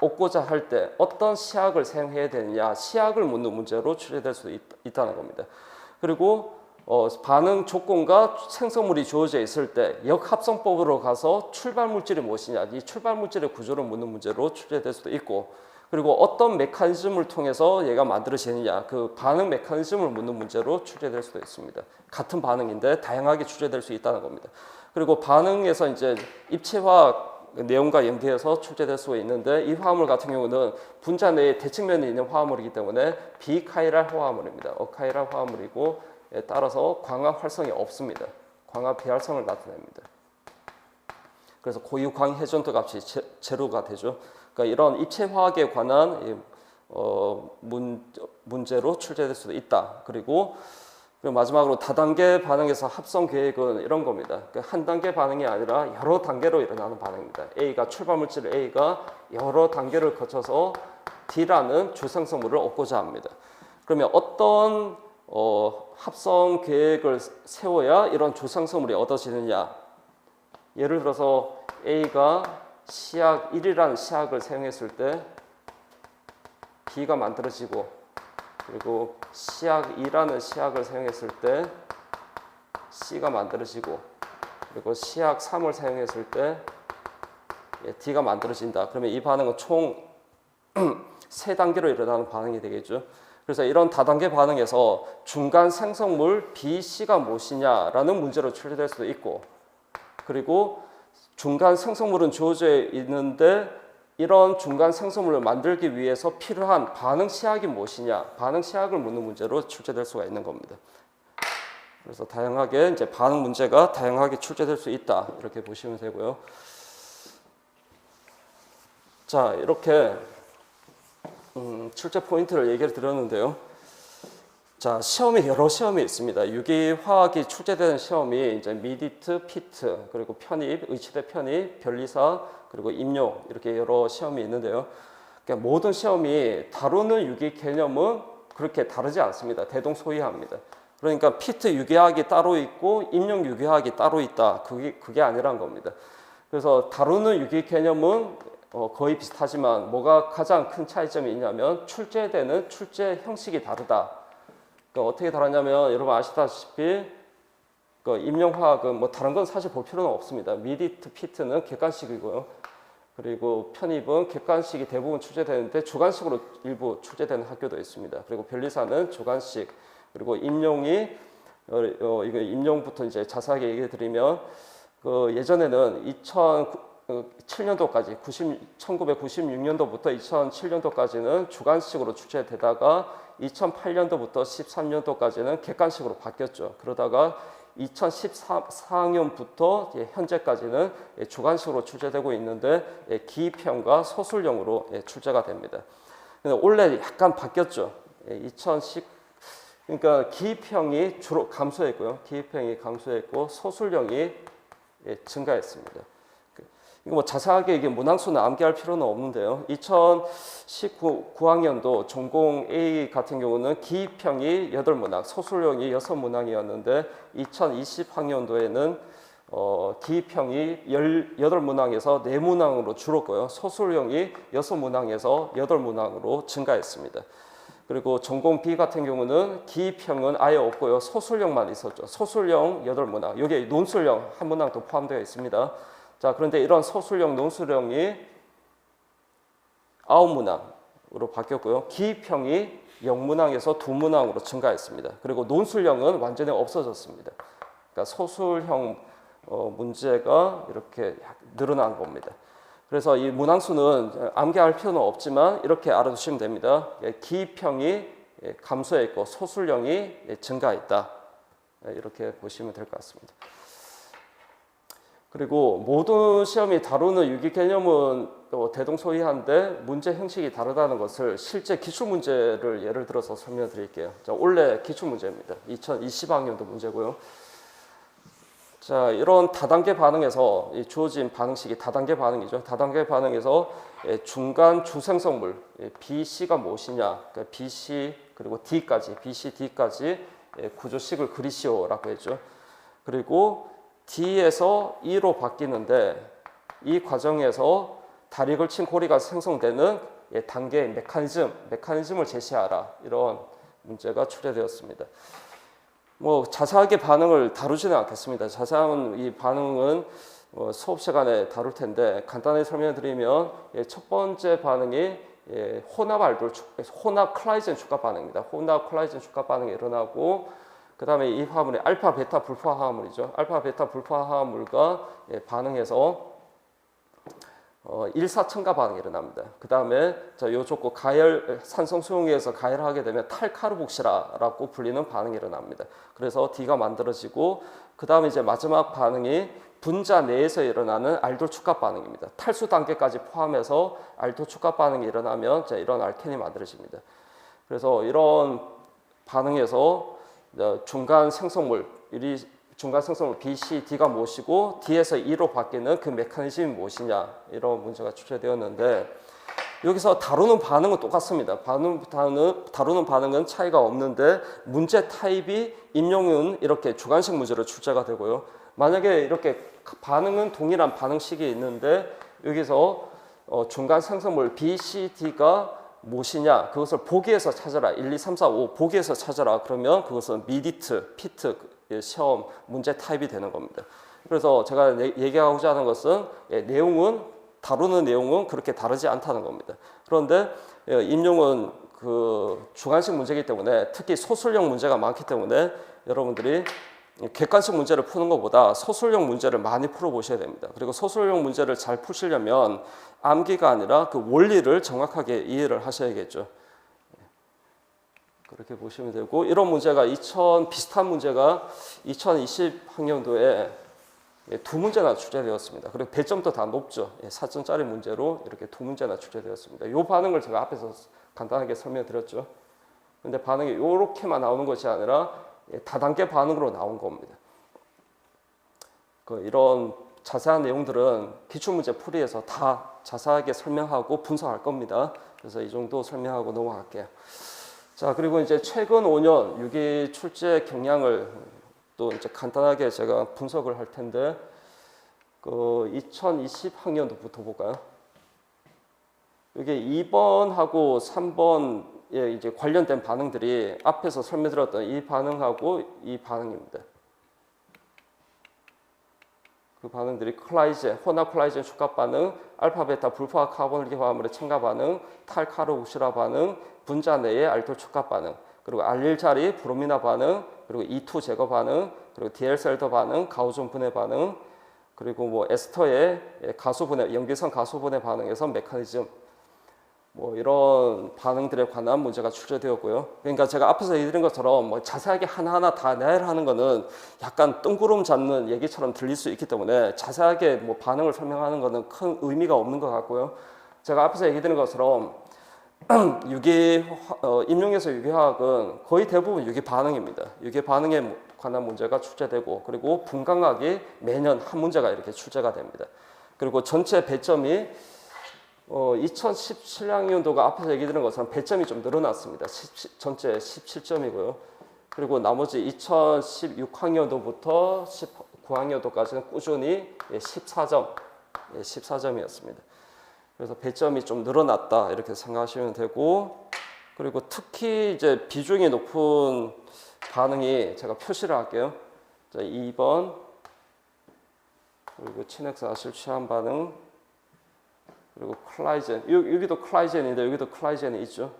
얻고자 할 때 어떤 시약을 사용해야 되느냐, 시약을 묻는 문제로 출제될 수 있다는 겁니다. 그리고 반응 조건과 생성물이 주어져 있을 때 역합성법으로 가서 출발 물질이 무엇이냐, 이 출발 물질의 구조를 묻는 문제로 출제될 수도 있고, 그리고 어떤 메커니즘을 통해서 얘가 만들어지느냐, 그 반응 메커니즘을 묻는 문제로 출제될 수도 있습니다. 같은 반응인데 다양하게 출제될 수 있다는 겁니다. 그리고 반응에서 이제 입체화 내용과 연계해서 출제될 수가 있는데, 이 화합물 같은 경우는 분자 내에 대칭면이 있는 화합물이기 때문에 비카이랄 화합물입니다. 어카이랄 화합물이고, 따라서 광학 활성이 없습니다. 광학 비활성을 나타냅니다. 그래서 고유 광 해전도 값이 제로가 되죠. 그러니까 이런 입체화학에 관한 문제로 출제될 수도 있다. 그리고 마지막으로 다단계 반응에서 합성 계획은 이런 겁니다. 그러니까 한 단계 반응이 아니라 여러 단계로 일어나는 반응입니다. A가 출발 물질 A가 여러 단계를 거쳐서 D라는 주생성물을 얻고자 합니다. 그러면 어떤 합성 계획을 세워야 이런 주생성물이 얻어지느냐? 예를 들어서 A가 시약 1이라는 시약을 사용했을 때 B가 만들어지고, 그리고 시약 2라는 시약을 사용했을 때 C가 만들어지고, 그리고 시약 3을 사용했을 때 D가 만들어진다. 그러면 이 반응은 총 3단계로 일어나는 반응이 되겠죠. 그래서 이런 다단계 반응에서 중간 생성물 B, C가 무엇이냐라는 문제로 출제될 수도 있고, 그리고 중간 생성물은 주어져 있는데 이런 중간 생성물을 만들기 위해서 필요한 반응 시약이 무엇이냐, 반응 시약을 묻는 문제로 출제될 수가 있는 겁니다. 그래서 다양하게 이제 반응 문제가 다양하게 출제될 수 있다, 이렇게 보시면 되고요. 자, 이렇게 출제 포인트를 얘기를 드렸는데요. 자, 시험이 여러 시험이 있습니다. 유기화학이 출제되는 시험이 이제 미디트, 피트, 그리고 편입, 의치대 편입, 변리사, 그리고 임용, 이렇게 여러 시험이 있는데요. 그러니까 모든 시험이 다루는 유기 개념은 그렇게 다르지 않습니다. 대동소이합니다. 그러니까 피트 유기화학이 따로 있고 임용 유기화학이 따로 있다, 그게 아니란 겁니다. 그래서 다루는 유기 개념은 거의 비슷하지만 뭐가 가장 큰 차이점이 있냐면 출제되는 출제 형식이 다르다. 그러니까 어떻게 다르냐면 여러분 아시다시피 그 임용화학은 뭐 다른 건 사실 볼 필요는 없습니다. 미디트, 피트는 객관식이고요. 그리고 편입은 객관식이 대부분 출제되는데 주관식으로 일부 출제되는 학교도 있습니다. 그리고 변리사는 주관식, 그리고 임용이 이거 임용부터 이제 자세하게 얘기해 드리면 그 예전에는 2007년도까지 1996년도부터 2007년도까지는 주관식으로 출제되다가 2008년도부터 13년도까지는 객관식으로 바뀌었죠. 그러다가 2014학년부터 현재까지는 주관식으로 출제되고 있는데 기입형과 소술형으로 출제가 됩니다. 근데 원래 약간 바뀌었죠. 2010 그러니까 기입형이 주로 감소했고요. 기입형이 감소했고 소술형이 증가했습니다. 이거 뭐 자세하게 이게 문항수는 암기할 필요는 없는데요. 2019학년도 전공 A 같은 경우는 기입형이 8문항, 소술형이 6문항이었는데 2020학년도에는 기입형이 18문항에서 4문항으로 줄었고요. 소술형이 6문항에서 8문항으로 증가했습니다. 그리고 전공 B 같은 경우는 기입형은 아예 없고요. 소술형만 있었죠. 소술형 8문항, 여기에 논술형 1문항도 포함되어 있습니다. 자, 그런데 이런 소술형, 논술형이 9문항으로 바뀌었고요. 기입형이 0문항에서 2문항으로 증가했습니다. 그리고 논술형은 완전히 없어졌습니다. 그러니까 소술형 문제가 이렇게 늘어난 겁니다. 그래서 이 문항수는 암기할 필요는 없지만 이렇게 알아두시면 됩니다. 기입형이 감소했고 소술형이 증가했다. 이렇게 보시면 될 것 같습니다. 그리고 모든 시험이 다루는 유기 개념은 대동소이한데 문제 형식이 다르다는 것을 실제 기출문제를 예를 들어서 설명드릴게요. 자, 원래 기출문제입니다. 2020학년도 문제고요. 자, 이런 다단계 반응에서 주어진 반응식이 다단계 반응이죠. 다단계 반응에서 중간 주생성물 BC가 무엇이냐, 그러니까 BC 그리고 D까지, BC, D까지 구조식을 그리시오라고 했죠. 그리고 D에서 E로 바뀌는데 이 과정에서 다리 걸친 고리가 생성되는 단계의 메커니즘을 제시하라. 이런 문제가 출제되었습니다. 뭐 자세하게 반응을 다루지는 않겠습니다. 자세한 이 반응은 수업 시간에 다룰 텐데 간단히 설명드리면 첫 번째 반응이 혼합 클라이젠 축과 반응입니다. 혼합 클라이젠 축과 반응이 일어나고 그 다음에 이 화합물이 알파 베타 불포 화합물이죠. 알파 베타 불포 화합물과 반응해서 일사첨가 반응이 일어납니다. 그 다음에 요쪽고 가열 산성 수용기에서 가열하게 되면 탈카르복시라라고 불리는 반응이 일어납니다. 그래서 D가 만들어지고 그 다음에 이제 마지막 반응이 분자 내에서 일어나는 알돌 축합 반응입니다. 탈수 단계까지 포함해서 알돌 축합 반응이 일어나면 이런 알켄이 만들어집니다. 그래서 이런 반응에서 중간 생성물 B, C, D가 무엇이고 D에서 E로 바뀌는 그 메커니즘이 무엇이냐 이런 문제가 출제되었는데 여기서 다루는 반응은 똑같습니다. 다루는 반응은 차이가 없는데 문제 타입이 임용은 이렇게 주관식 문제로 출제가 되고요. 만약에 이렇게 반응은 동일한 반응식이 있는데 여기서 중간 생성물 B, C, D가 무엇이냐 그것을 보기에서 찾아라. 1, 2, 3, 4, 5 보기에서 찾아라. 그러면 그것은 미디트, 피트 시험 문제 타입이 되는 겁니다. 그래서 제가 얘기하고자 하는 것은 다루는 내용은 그렇게 다르지 않다는 겁니다. 그런데 임용은 그 주관식 문제이기 때문에 특히 소술형 문제가 많기 때문에 여러분들이 객관식 문제를 푸는 것보다 소술형 문제를 많이 풀어보셔야 됩니다. 그리고 소술형 문제를 잘 푸시려면 암기가 아니라 그 원리를 정확하게 이해를 하셔야겠죠. 그렇게 보시면 되고 이런 문제가 비슷한 문제가 2020학년도에 2문제나 출제되었습니다. 그리고 배점도 다 높죠. 4점짜리 문제로 이렇게 2문제나 출제되었습니다. 이 반응을 제가 앞에서 간단하게 설명드렸죠. 근데 반응이 이렇게만 나오는 것이 아니라 다단계 반응으로 나온 겁니다. 이런 자세한 내용들은 기출문제 풀이에서 다 자세하게 설명하고 분석할 겁니다. 그래서 이 정도 설명하고 넘어갈게요. 자, 그리고 이제 최근 5년 유기 출제 경향을 또 이제 간단하게 제가 분석을 할 텐데 2020학년도부터 볼까요? 이게 2번하고 3번 이제 관련된 반응들이 앞에서 설명드렸던 이 반응하고 이 반응입니다. 그 반응들이 콜라이젠, 혼합 콜라이젠 축합 반응, 알파 베타 불포화 카본일기 화합물의 첨가 반응, 탈카르 옥시라 반응, 분자 내의 알돌 축합 반응, 그리고 알릴 자리 브로미나 반응, 그리고 E2 제거 반응, 그리고 디엘셀더 반응, 가우존 분해 반응, 그리고 뭐 에스터의 가수 분해, 염기성 가수 분해 반응에서 메커니즘, 뭐 이런 반응들에 관한 문제가 출제되었고요. 그러니까 제가 앞에서 얘기드린 것처럼 뭐 자세하게 하나하나 다 나열하는 거는 약간 뜬구름 잡는 얘기처럼 들릴 수 있기 때문에 자세하게 뭐 반응을 설명하는 거는 큰 의미가 없는 것 같고요. 제가 앞에서 얘기드린 것처럼 임용에서 유기화학은 거의 대부분 유기 반응입니다. 유기 반응에 관한 문제가 출제되고, 그리고 분광학이 매년 한 문제가 이렇게 출제가 됩니다. 그리고 전체 배점이 2017학년도가 앞에서 얘기 드린 것처럼 배점이 좀 늘어났습니다. 전체 17점이고요. 그리고 나머지 2016학년도부터 19학년도까지는 꾸준히 14점, 14점이었습니다. 그래서 배점이 좀 늘어났다 이렇게 생각하시면 되고, 그리고 특히 이제 비중이 높은 반응이 제가 표시를 할게요. 자, 2번, 그리고 친액사 아실 취한 반응, 그리고 클라이젠, 여기도 클라이젠인데 여기도 클라이젠이 있죠.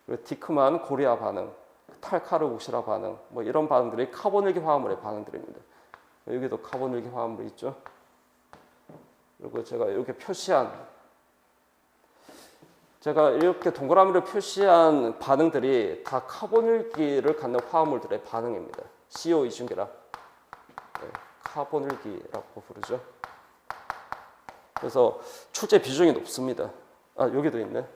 그리고 디크만 고리아 반응, 탈카르 옥시라 반응, 뭐 이런 반응들이 카본일기 화합물의 반응들입니다. 여기도 카본일기 화합물 있죠. 그리고 제가 이렇게 동그라미로 표시한 반응들이 다 카본일기를 갖는 화합물들의 반응입니다. CO 이중계라, 카본일기라고 부르죠. 그래서 출제 비중이 높습니다. 여기도 있네.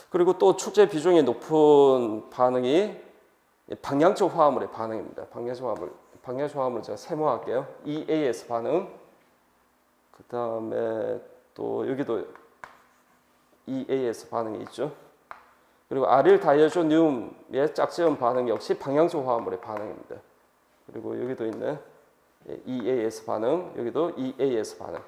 그리고 또 출제 비중이 높은 반응이 방향적 화합물의 반응입니다. 방향적 화합물 제가 세모할게요. EAS 반응. 그 다음에 또 여기도 EAS 반응이 있죠. 그리고 아릴 다이아존륨의 짝지연 반응 역시 방향적 화합물의 반응입니다. 그리고 여기도 있네. EAS 반응, 여기도 EAS 반응.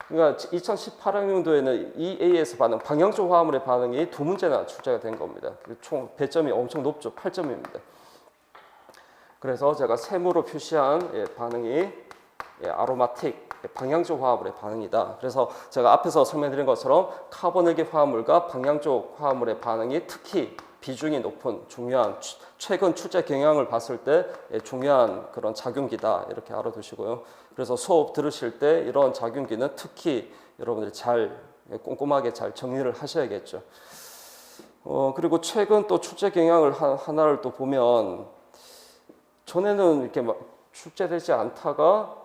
그러니까 2018학년도에는 EAS 반응, 방향적 화합물의 반응이 두 문제나 출제가 된 겁니다. 총 배점이 엄청 높죠. 8점입니다. 그래서 제가 세모로 표시한 반응이 아로마틱, 방향적 화합물의 반응이다. 그래서 제가 앞에서 설명드린 것처럼 카본일기 화합물과 방향적 화합물의 반응이 특히 비중이 높은 중요한 최근 출제 경향을 봤을 때 중요한 그런 작용기다 이렇게 알아두시고요. 그래서 수업 들으실 때 이런 작용기는 특히 여러분들이 잘 꼼꼼하게 잘 정리를 하셔야겠죠. 그리고 최근 또 출제 경향을 하나를 또 보면 전에는 이렇게 막 출제되지 않다가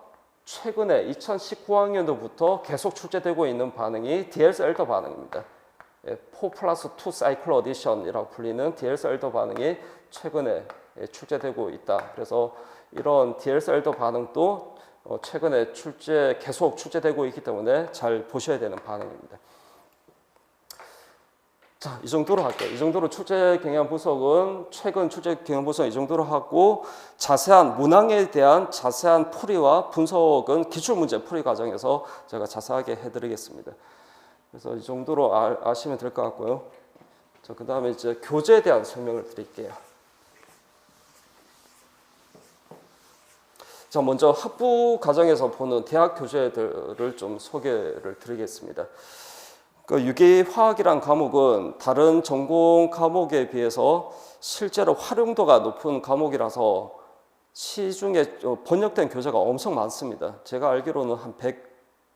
최근에 2019학년도부터 계속 출제되고 있는 반응이 디엘스-엘더 반응입니다. 4+2 사이클 어디션이라고 불리는 디엘스-엘더 반응이 최근에 출제되고 있다. 그래서 이런 디엘스-엘더 반응도 최근에 계속 출제되고 있기 때문에 잘 보셔야 되는 반응입니다. 자, 이 정도로 할게요. 이 정도로 출제 경향 분석은 최근 출제 경향 분석 이 정도로 하고, 자세한 문항에 대한 자세한 풀이와 분석은 기출문제 풀이 과정에서 제가 자세하게 해드리겠습니다. 그래서 이 정도로 아시면 될 것 같고요. 자, 그 다음에 이제 교재에 대한 설명을 드릴게요. 자, 먼저 학부 과정에서 보는 대학 교재들을 좀 소개를 드리겠습니다. 그 유기화학이란 과목은 다른 전공 과목에 비해서 실제로 활용도가 높은 과목이라서 시중에 번역된 교재가 엄청 많습니다. 제가 알기로는 한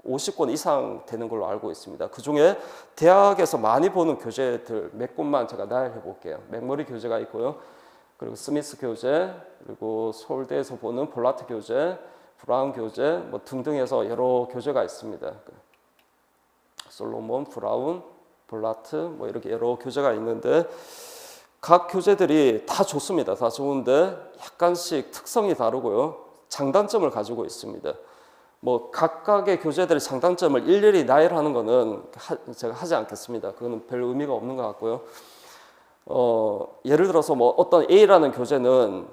150권 이상 되는 걸로 알고 있습니다. 그 중에 대학에서 많이 보는 교재들 몇 권만 제가 나열해 볼게요. 맥머리 교재가 있고요. 그리고 스미스 교재, 그리고 서울대에서 보는 볼라트 교재, 브라운 교재 뭐 등등해서 여러 교재가 있습니다. 솔로몬, 브라운, 볼라트 뭐 이렇게 여러 교재가 있는데 각 교재들이 다 좋습니다. 다 좋은데 약간씩 특성이 다르고요. 장단점을 가지고 있습니다. 뭐 각각의 교재들의 장단점을 일일이 나열하는 거는 제가 하지 않겠습니다. 그거는 별 의미가 없는 것 같고요. 예를 들어서 뭐 어떤 A라는 교재는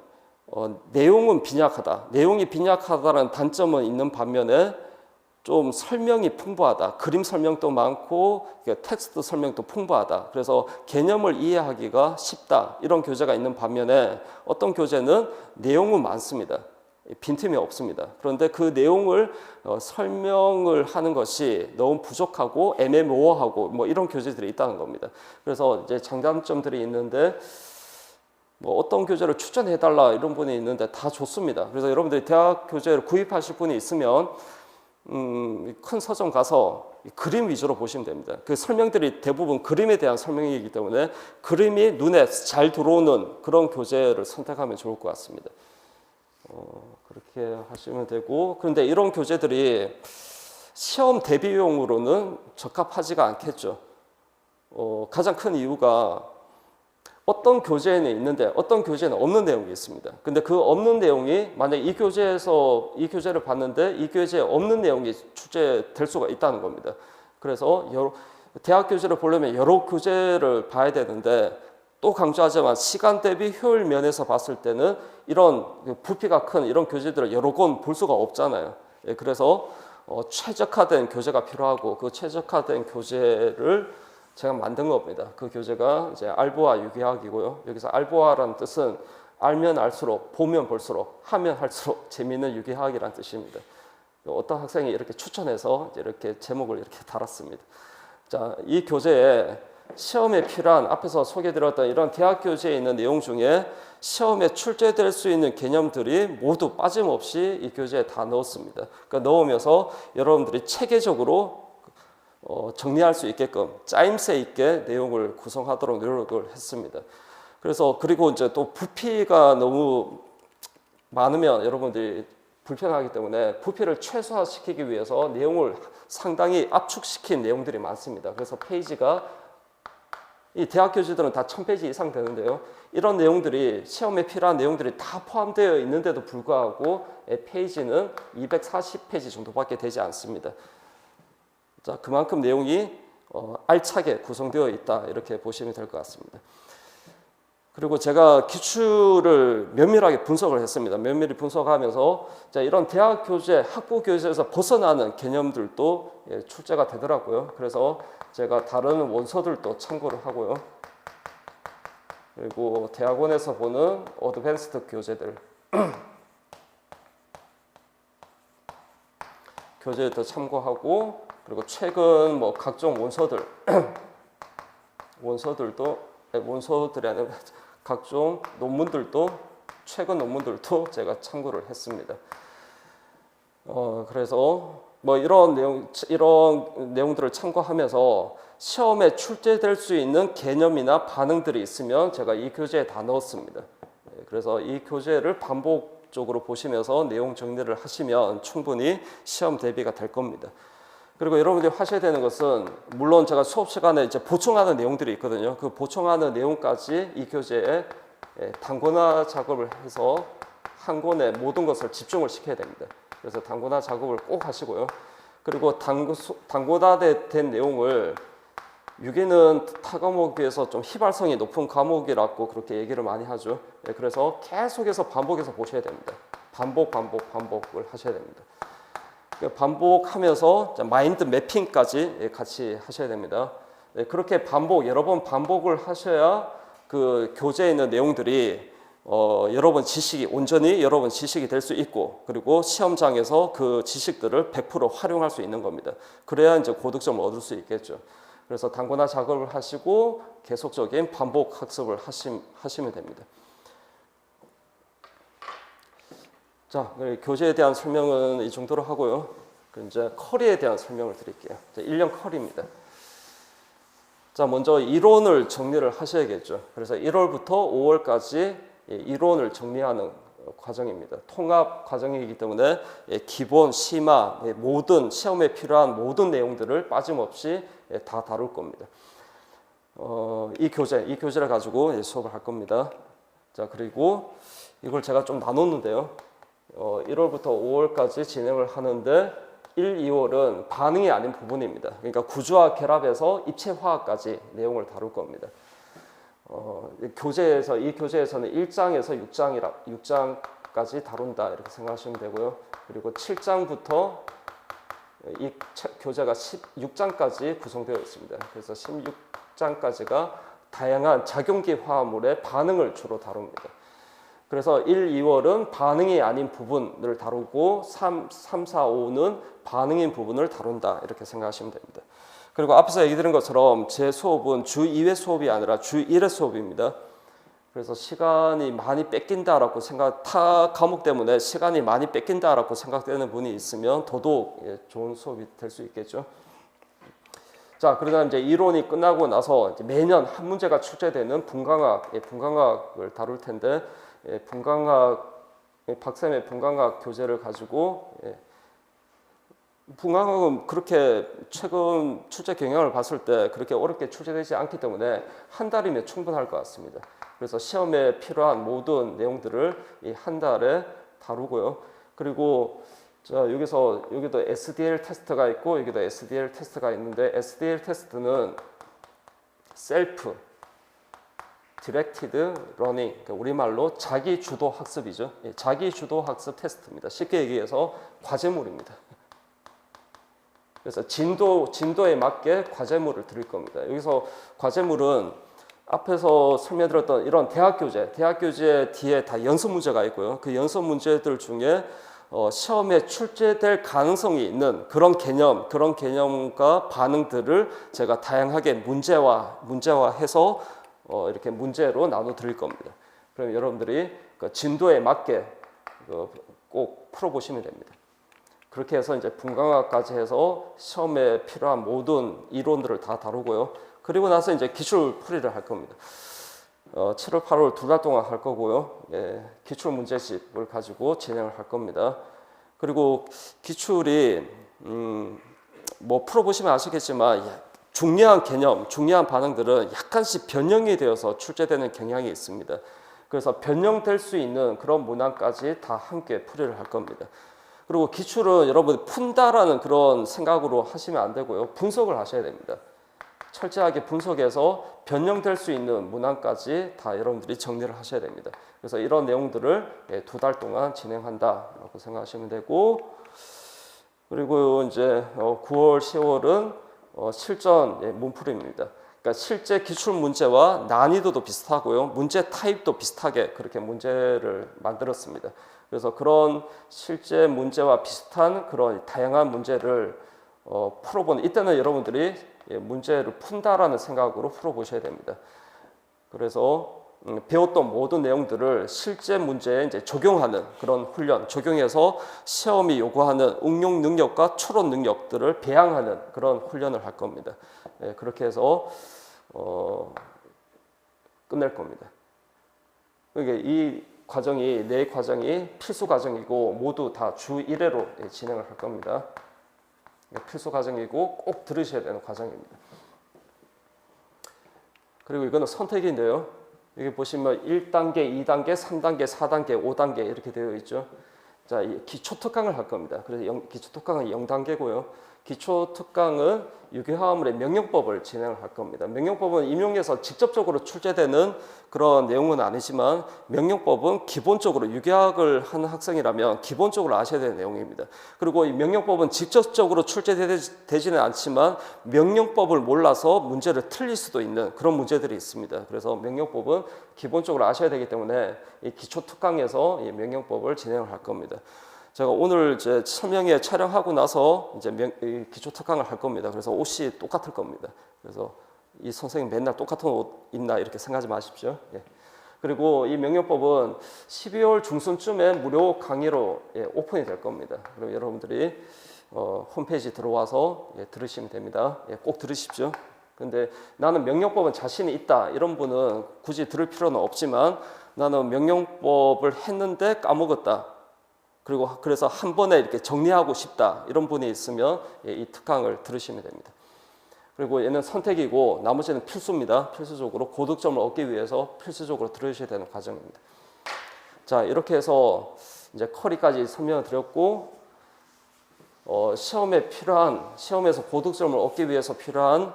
내용은 빈약하다. 내용이 빈약하다는 단점은 있는 반면에 좀 설명이 풍부하다. 그림 설명도 많고 텍스트 설명도 풍부하다. 그래서 개념을 이해하기가 쉽다. 이런 교재가 있는 반면에 어떤 교재는 내용은 많습니다. 빈틈이 없습니다. 그런데 그 내용을 설명을 하는 것이 너무 부족하고 애매모호하고 뭐 이런 교재들이 있다는 겁니다. 그래서 이제 장단점들이 있는데 뭐 어떤 교재를 추천해달라 이런 분이 있는데 다 좋습니다. 그래서 여러분들이 대학 교재를 구입하실 분이 있으면 큰 서점 가서 그림 위주로 보시면 됩니다. 그 설명들이 대부분 그림에 대한 설명이기 때문에 그림이 눈에 잘 들어오는 그런 교재를 선택하면 좋을 것 같습니다. 그렇게 하시면 되고, 그런데 이런 교재들이 시험 대비용으로는 적합하지가 않겠죠. 가장 큰 이유가 어떤 교재에는 있는데 어떤 교재에는 없는 내용이 있습니다. 근데 그 없는 내용이 만약 이 교재를 봤는데 이 교재에 없는 내용이 출제될 수가 있다는 겁니다. 그래서 대학 교재를 보려면 여러 교재를 봐야 되는데 또 강조하지만 시간 대비 효율 면에서 봤을 때는 이런 부피가 큰 이런 교재들을 여러 권 볼 수가 없잖아요. 그래서 최적화된 교재가 필요하고 그 최적화된 교재를 제가 만든 겁니다. 그 교재가 이제 알보아 유기학이고요. 여기서 알보아라는 뜻은 알면 알수록, 보면 볼수록, 하면 할수록 재미있는 유기학이라는 뜻입니다. 어떤 학생이 이렇게 추천해서 이렇게 제목을 이렇게 달았습니다. 자, 이 교재에 시험에 필요한 앞에서 소개드렸던 이런 대학 교재에 있는 내용 중에 시험에 출제될 수 있는 개념들이 모두 빠짐없이 이 교재에 다 넣었습니다. 그러니까 넣으면서 여러분들이 체계적으로 정리할 수 있게끔 짜임새 있게 내용을 구성하도록 노력을 했습니다. 그래서 그리고 이제 또 부피가 너무 많으면 여러분들이 불편하기 때문에 부피를 최소화시키기 위해서 내용을 상당히 압축시킨 내용들이 많습니다. 그래서 페이지가 이 대학 교재들은 다 1000페이지 이상 되는데요. 이런 내용들이 시험에 필요한 내용들이 다 포함되어 있는데도 불구하고 페이지는 240페이지 정도밖에 되지 않습니다. 자, 그만큼 내용이 알차게 구성되어 있다 이렇게 보시면 될 것 같습니다. 그리고 제가 기출을 면밀하게 분석을 했습니다. 면밀히 분석하면서 이런 대학 교재, 학부 교재에서 벗어나는 개념들도 출제가 되더라고요. 그래서 제가 다른 원서들도 참고를 하고요. 그리고 대학원에서 보는 어드밴스드 교재들 교재도 참고하고, 그리고 최근 뭐 각종 원서들이 아니라 각종 논문들도 최근 논문들도 제가 참고를 했습니다. 그래서 뭐 이런 내용들을 참고하면서 시험에 출제될 수 있는 개념이나 반응들이 있으면 제가 이 교재에 다 넣었습니다. 그래서 이 교재를 반복적으로 보시면서 내용 정리를 하시면 충분히 시험 대비가 될 겁니다. 그리고 여러분들이 하셔야 되는 것은 물론 제가 수업 시간에 이제 보충하는 내용들이 있거든요. 그 보충하는 내용까지 이 교재에 단권화 작업을 해서 한 권에 모든 것을 집중을 시켜야 됩니다. 그래서 단권화 작업을 꼭 하시고요. 그리고 단권화된 내용을 유기는 타 과목에 비해서 좀 휘발성이 높은 과목이라고 그렇게 얘기를 많이 하죠. 그래서 계속해서 반복해서 보셔야 됩니다. 반복을 하셔야 됩니다. 반복하면서 마인드 매핑까지 같이 하셔야 됩니다. 그렇게 여러 번 반복을 하셔야 그 교재에 있는 내용들이 온전히 여러분 지식이 될 수 있고, 그리고 시험장에서 그 지식들을 100% 활용할 수 있는 겁니다. 그래야 이제 고득점을 얻을 수 있겠죠. 그래서 단권화 작업을 하시고 계속적인 반복 학습을 하시면 됩니다. 자, 교재에 대한 설명은 이 정도로 하고요. 이제 커리에 대한 설명을 드릴게요. 1년 커리입니다. 자, 먼저 이론을 정리를 하셔야겠죠. 그래서 1월부터 5월까지 이론을 정리하는 과정입니다. 통합 과정이기 때문에 기본, 심화, 모든 시험에 필요한 모든 내용들을 빠짐없이 다 다룰 겁니다. 이 교재를 가지고 수업을 할 겁니다. 자, 그리고 이걸 제가 좀 나눴는데요. 1월부터 5월까지 진행을 하는데 1, 2월은 반응이 아닌 부분입니다. 그러니까 구조화 결합해서 입체화까지 내용을 다룰 겁니다. 이 교재에서는 1장에서 6장까지 다룬다 이렇게 생각하시면 되고요. 그리고 7장부터 이 교재가 16장까지 구성되어 있습니다. 그래서 16장까지가 다양한 작용기 화합물의 반응을 주로 다룹니다. 그래서 1, 2월은 반응이 아닌 부분을 다루고 3, 4, 5는 반응인 부분을 다룬다 이렇게 생각하시면 됩니다. 그리고 앞에서 얘기 드린 것처럼 제 수업은 주 2회 수업이 아니라 주 1회 수업입니다. 그래서 시간이 많이 뺏긴다라고 타 과목 때문에 시간이 많이 뺏긴다라고 생각되는 분이 있으면 더더욱 좋은 수업이 될 수 있겠죠. 자, 그러다 이제 이론이 끝나고 나서 이제 매년 한 문제가 출제되는 분광학을 다룰 텐데, 박쌤의 분광학 교재를 가지고, 분광학은 그렇게 최근 출제 경향을 봤을 때 그렇게 어렵게 출제되지 않기 때문에 한 달이면 충분할 것 같습니다. 그래서 시험에 필요한 모든 내용들을 이 한 달에 다루고요. 그리고 자, 여기도 SDL 테스트가 있고 여기도 SDL 테스트가 있는데, SDL 테스트는 셀프 디렉티드 러닝, 그러니까 우리말로 자기 주도 학습이죠. 자기 주도 학습 테스트입니다. 쉽게 얘기해서 과제물입니다. 그래서 진도에 맞게 과제물을 드릴 겁니다. 여기서 과제물은 앞에서 설명드렸던 이런 대학 교재 뒤에 다 연습 문제가 있고요. 그 연습 문제들 중에 시험에 출제될 가능성이 있는 그런 개념과 반응들을 제가 다양하게 문제화해서 이렇게 문제로 나눠 드릴 겁니다. 그럼 여러분들이 그 진도에 맞게 꼭 풀어보시면 됩니다. 그렇게 해서 이제 분광학까지 해서 시험에 필요한 모든 이론들을 다 다루고요. 그리고 나서 이제 기출 풀이를 할 겁니다. 7월, 8월 2달 동안 할 거고요. 기출 문제집을 가지고 진행을 할 겁니다. 그리고 기출이 뭐 풀어보시면 아시겠지만 중요한 개념, 중요한 반응들은 약간씩 변형이 되어서 출제되는 경향이 있습니다. 그래서 변형될 수 있는 그런 문항까지 다 함께 풀이를 할 겁니다. 그리고 기출은 여러분 푼다라는 그런 생각으로 하시면 안 되고요. 분석을 하셔야 됩니다. 철저하게 분석해서 변형될 수 있는 문항까지 다 여러분들이 정리를 하셔야 됩니다. 그래서 이런 내용들을 2달 동안 진행한다라고 생각하시면 되고, 그리고 이제 9월, 10월은 실전 문풀이입니다. 그러니까 실제 기출 문제와 난이도도 비슷하고요. 문제 타입도 비슷하게 그렇게 문제를 만들었습니다. 그래서 그런 실제 문제와 비슷한 그런 다양한 문제를 풀어보는, 이때는 여러분들이 문제를 푼다라는 생각으로 풀어보셔야 됩니다. 그래서 배웠던 모든 내용들을 실제 문제에 이제 적용하는 그런 훈련, 적용해서 시험이 요구하는 응용 능력과 추론 능력들을 배양하는 그런 훈련을 할 겁니다. 그렇게 해서 끝낼 겁니다. 그러니까 네 과정이 필수 과정이고 모두 다 주 1회로 진행을 할 겁니다. 필수 과정이고 꼭 들으셔야 되는 과정입니다. 그리고 이거는 선택인데요. 여기 보시면 1단계, 2단계, 3단계, 4단계, 5단계 이렇게 되어 있죠. 자, 기초 특강을 할 겁니다. 그래서 기초 특강은 0단계고요. 기초 특강은 유기화합물의 명령법을 진행을 할 겁니다. 명령법은 임용에서 직접적으로 출제되는 그런 내용은 아니지만, 명령법은 기본적으로 유기화학을 하는 학생이라면 기본적으로 아셔야 되는 내용입니다. 그리고 이 명령법은 직접적으로 출제되지는 않지만 명령법을 몰라서 문제를 틀릴 수도 있는 그런 문제들이 있습니다. 그래서 명령법은 기본적으로 아셔야 되기 때문에 이 기초 특강에서 이 명령법을 진행을 할 겁니다. 제가 오늘 이제 설명회 촬영하고 나서 이제 기초 특강을 할 겁니다. 그래서 옷이 똑같을 겁니다. 그래서 이 선생님 맨날 똑같은 옷 입나 이렇게 생각하지 마십시오. 그리고 이 명령법은 12월 중순쯤에 무료 강의로 오픈이 될 겁니다. 그리고 여러분들이 홈페이지 들어와서 들으시면 됩니다. 꼭 들으십시오. 근데 나는 명령법은 자신이 있다 이런 분은 굳이 들을 필요는 없지만, 나는 명령법을 했는데 까먹었다, 그래서 한 번에 이렇게 정리하고 싶다 이런 분이 있으면 이 특강을 들으시면 됩니다. 그리고 얘는 선택이고 나머지는 필수입니다. 필수적으로 고득점을 얻기 위해서 필수적으로 들으셔야 되는 과정입니다. 자, 이렇게 해서 이제 커리까지 설명을 드렸고, 시험에서 고득점을 얻기 위해서 필요한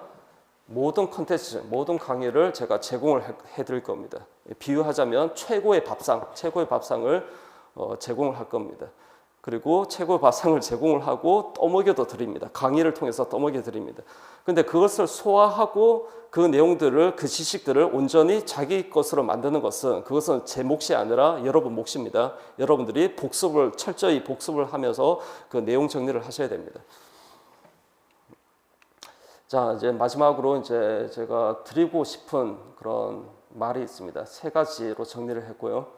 모든 컨텐츠, 모든 강의를 제가 제공을 해드릴 겁니다. 비유하자면 최고의 밥상을 제공을 할 겁니다. 그리고 최고 밥상을 제공을 하고 떠먹여도 드립니다. 강의를 통해서 떠먹여 드립니다. 근데 그것을 소화하고 그 내용들을, 그 지식들을 온전히 자기 것으로 만드는 것은, 그것은 제 몫이 아니라 여러분 몫입니다. 여러분들이 철저히 복습을 하면서 그 내용 정리를 하셔야 됩니다. 자, 이제 마지막으로 이제 제가 드리고 싶은 그런 말이 있습니다. 3가지로 정리를 했고요.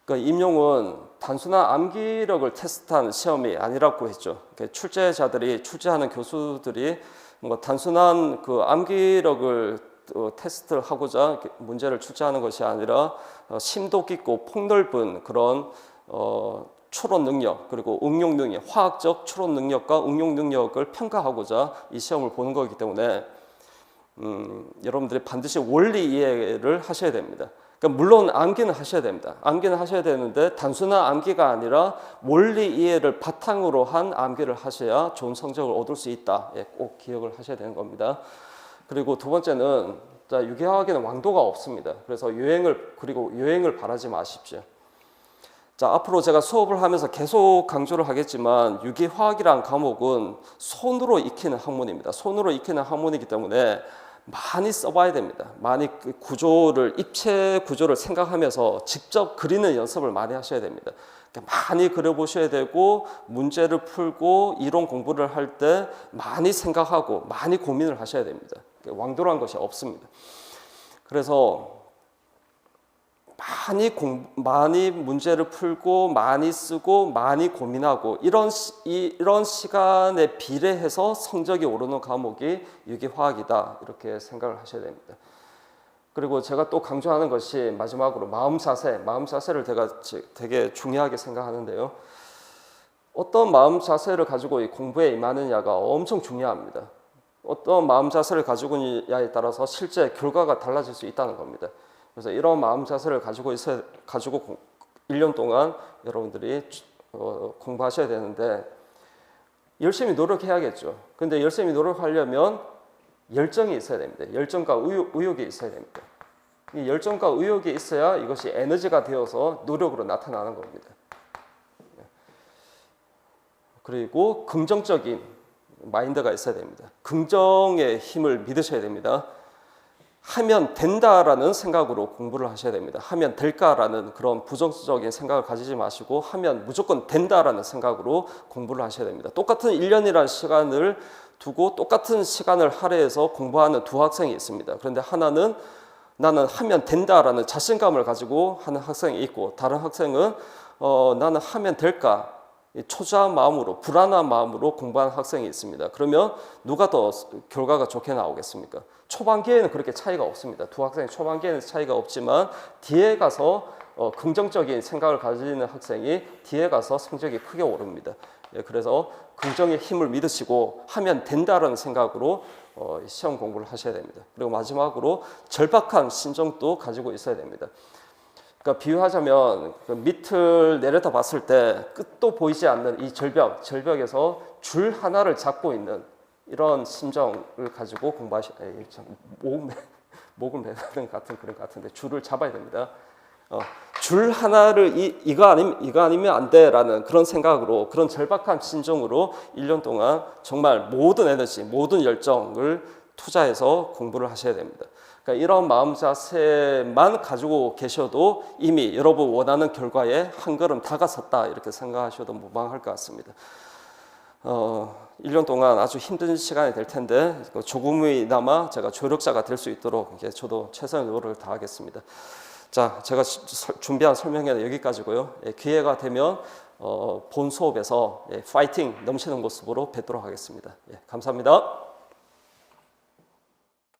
그러니까 임용은 단순한 암기력을 테스트하는 시험이 아니라고 했죠. 출제하는 교수들이 뭔가 단순한 그 암기력을 테스트를 하고자 문제를 출제하는 것이 아니라 심도 깊고 폭넓은 그런 추론 능력, 그리고 응용 능력, 화학적 추론 능력과 응용 능력을 평가하고자 이 시험을 보는 거기 때문에 여러분들이 반드시 원리 이해를 하셔야 됩니다. 그러니까 물론 암기는 하셔야 됩니다. 암기는 하셔야 되는데 단순한 암기가 아니라 원리 이해를 바탕으로 한 암기를 하셔야 좋은 성적을 얻을 수 있다. 꼭 기억을 하셔야 되는 겁니다. 그리고 두 번째는 유기화학에는 왕도가 없습니다. 그래서 요행을 바라지 마십시오. 자, 앞으로 제가 수업을 하면서 계속 강조를 하겠지만 유기화학이란 과목은 손으로 익히는 학문입니다. 손으로 익히는 학문이기 때문에 많이 써봐야 됩니다. 많이 입체 구조를 생각하면서 직접 그리는 연습을 많이 하셔야 됩니다. 많이 그려보셔야 되고 문제를 풀고 이론 공부를 할 때 많이 생각하고 많이 고민을 하셔야 됩니다. 왕도란 것이 없습니다. 그래서 많이 문제를 풀고 많이 쓰고 많이 고민하고 이런 시간에 비례해서 성적이 오르는 과목이 유기화학이다, 이렇게 생각을 하셔야 됩니다. 그리고 제가 또 강조하는 것이 마지막으로 마음 자세를 제가 되게 중요하게 생각하는데요. 어떤 마음 자세를 가지고 이 공부에 임하느냐가 엄청 중요합니다. 어떤 마음 자세를 가지고 있느냐에 따라서 실제 결과가 달라질 수 있다는 겁니다. 그래서 이런 마음 자세를 가지고 1년 동안 여러분들이 공부하셔야 되는데 열심히 노력해야겠죠. 근데 열심히 노력하려면 열정이 있어야 됩니다. 열정과 의욕이 있어야 됩니다. 이 열정과 의욕이 있어야 이것이 에너지가 되어서 노력으로 나타나는 겁니다. 그리고 긍정적인 마인드가 있어야 됩니다. 긍정의 힘을 믿으셔야 됩니다. 하면 된다라는 생각으로 공부를 하셔야 됩니다. 하면 될까라는 그런 부정적인 생각을 가지지 마시고 하면 무조건 된다라는 생각으로 공부를 하셔야 됩니다. 똑같은 1년이라는 시간을 두고 똑같은 시간을 할애해서 공부하는 두 학생이 있습니다. 그런데 하나는 나는 하면 된다라는 자신감을 가지고 하는 학생이 있고, 다른 학생은 나는 하면 될까? 초조한 마음으로, 불안한 마음으로 공부하는 학생이 있습니다. 그러면 누가 더 결과가 좋게 나오겠습니까? 초반기에는 그렇게 차이가 없습니다. 두 학생이 초반기에는 차이가 없지만 뒤에 가서 긍정적인 생각을 가지는 학생이 뒤에 가서 성적이 크게 오릅니다. 그래서 긍정의 힘을 믿으시고 하면 된다라는 생각으로 시험 공부를 하셔야 됩니다. 그리고 마지막으로 절박한 심정도 가지고 있어야 됩니다. 그러니까 비유하자면 그 밑을 내려다 봤을 때 끝도 보이지 않는 이 절벽에서 줄 하나를 잡고 있는 이런 심정을 가지고 목을 매는 같은 그런 것 같은데 줄을 잡아야 됩니다. 줄 하나를 이거 아니면 안 돼라는 그런 생각으로, 그런 절박한 심정으로 1년 동안 정말 모든 에너지, 모든 열정을 투자해서 공부를 하셔야 됩니다. 그러니까 이런 마음 자세만 가지고 계셔도 이미 여러분 원하는 결과에 한 걸음 다가섰다, 이렇게 생각하셔도 무방할 것 같습니다. 1년 동안 아주 힘든 시간이 될 텐데 조금이나마 제가 조력자가 될 수 있도록 저도 최선의 노력을 다하겠습니다. 자, 제가 준비한 설명회는 여기까지고요. 기회가 되면 본 수업에서 파이팅 넘치는 모습으로 뵙도록 하겠습니다. 감사합니다.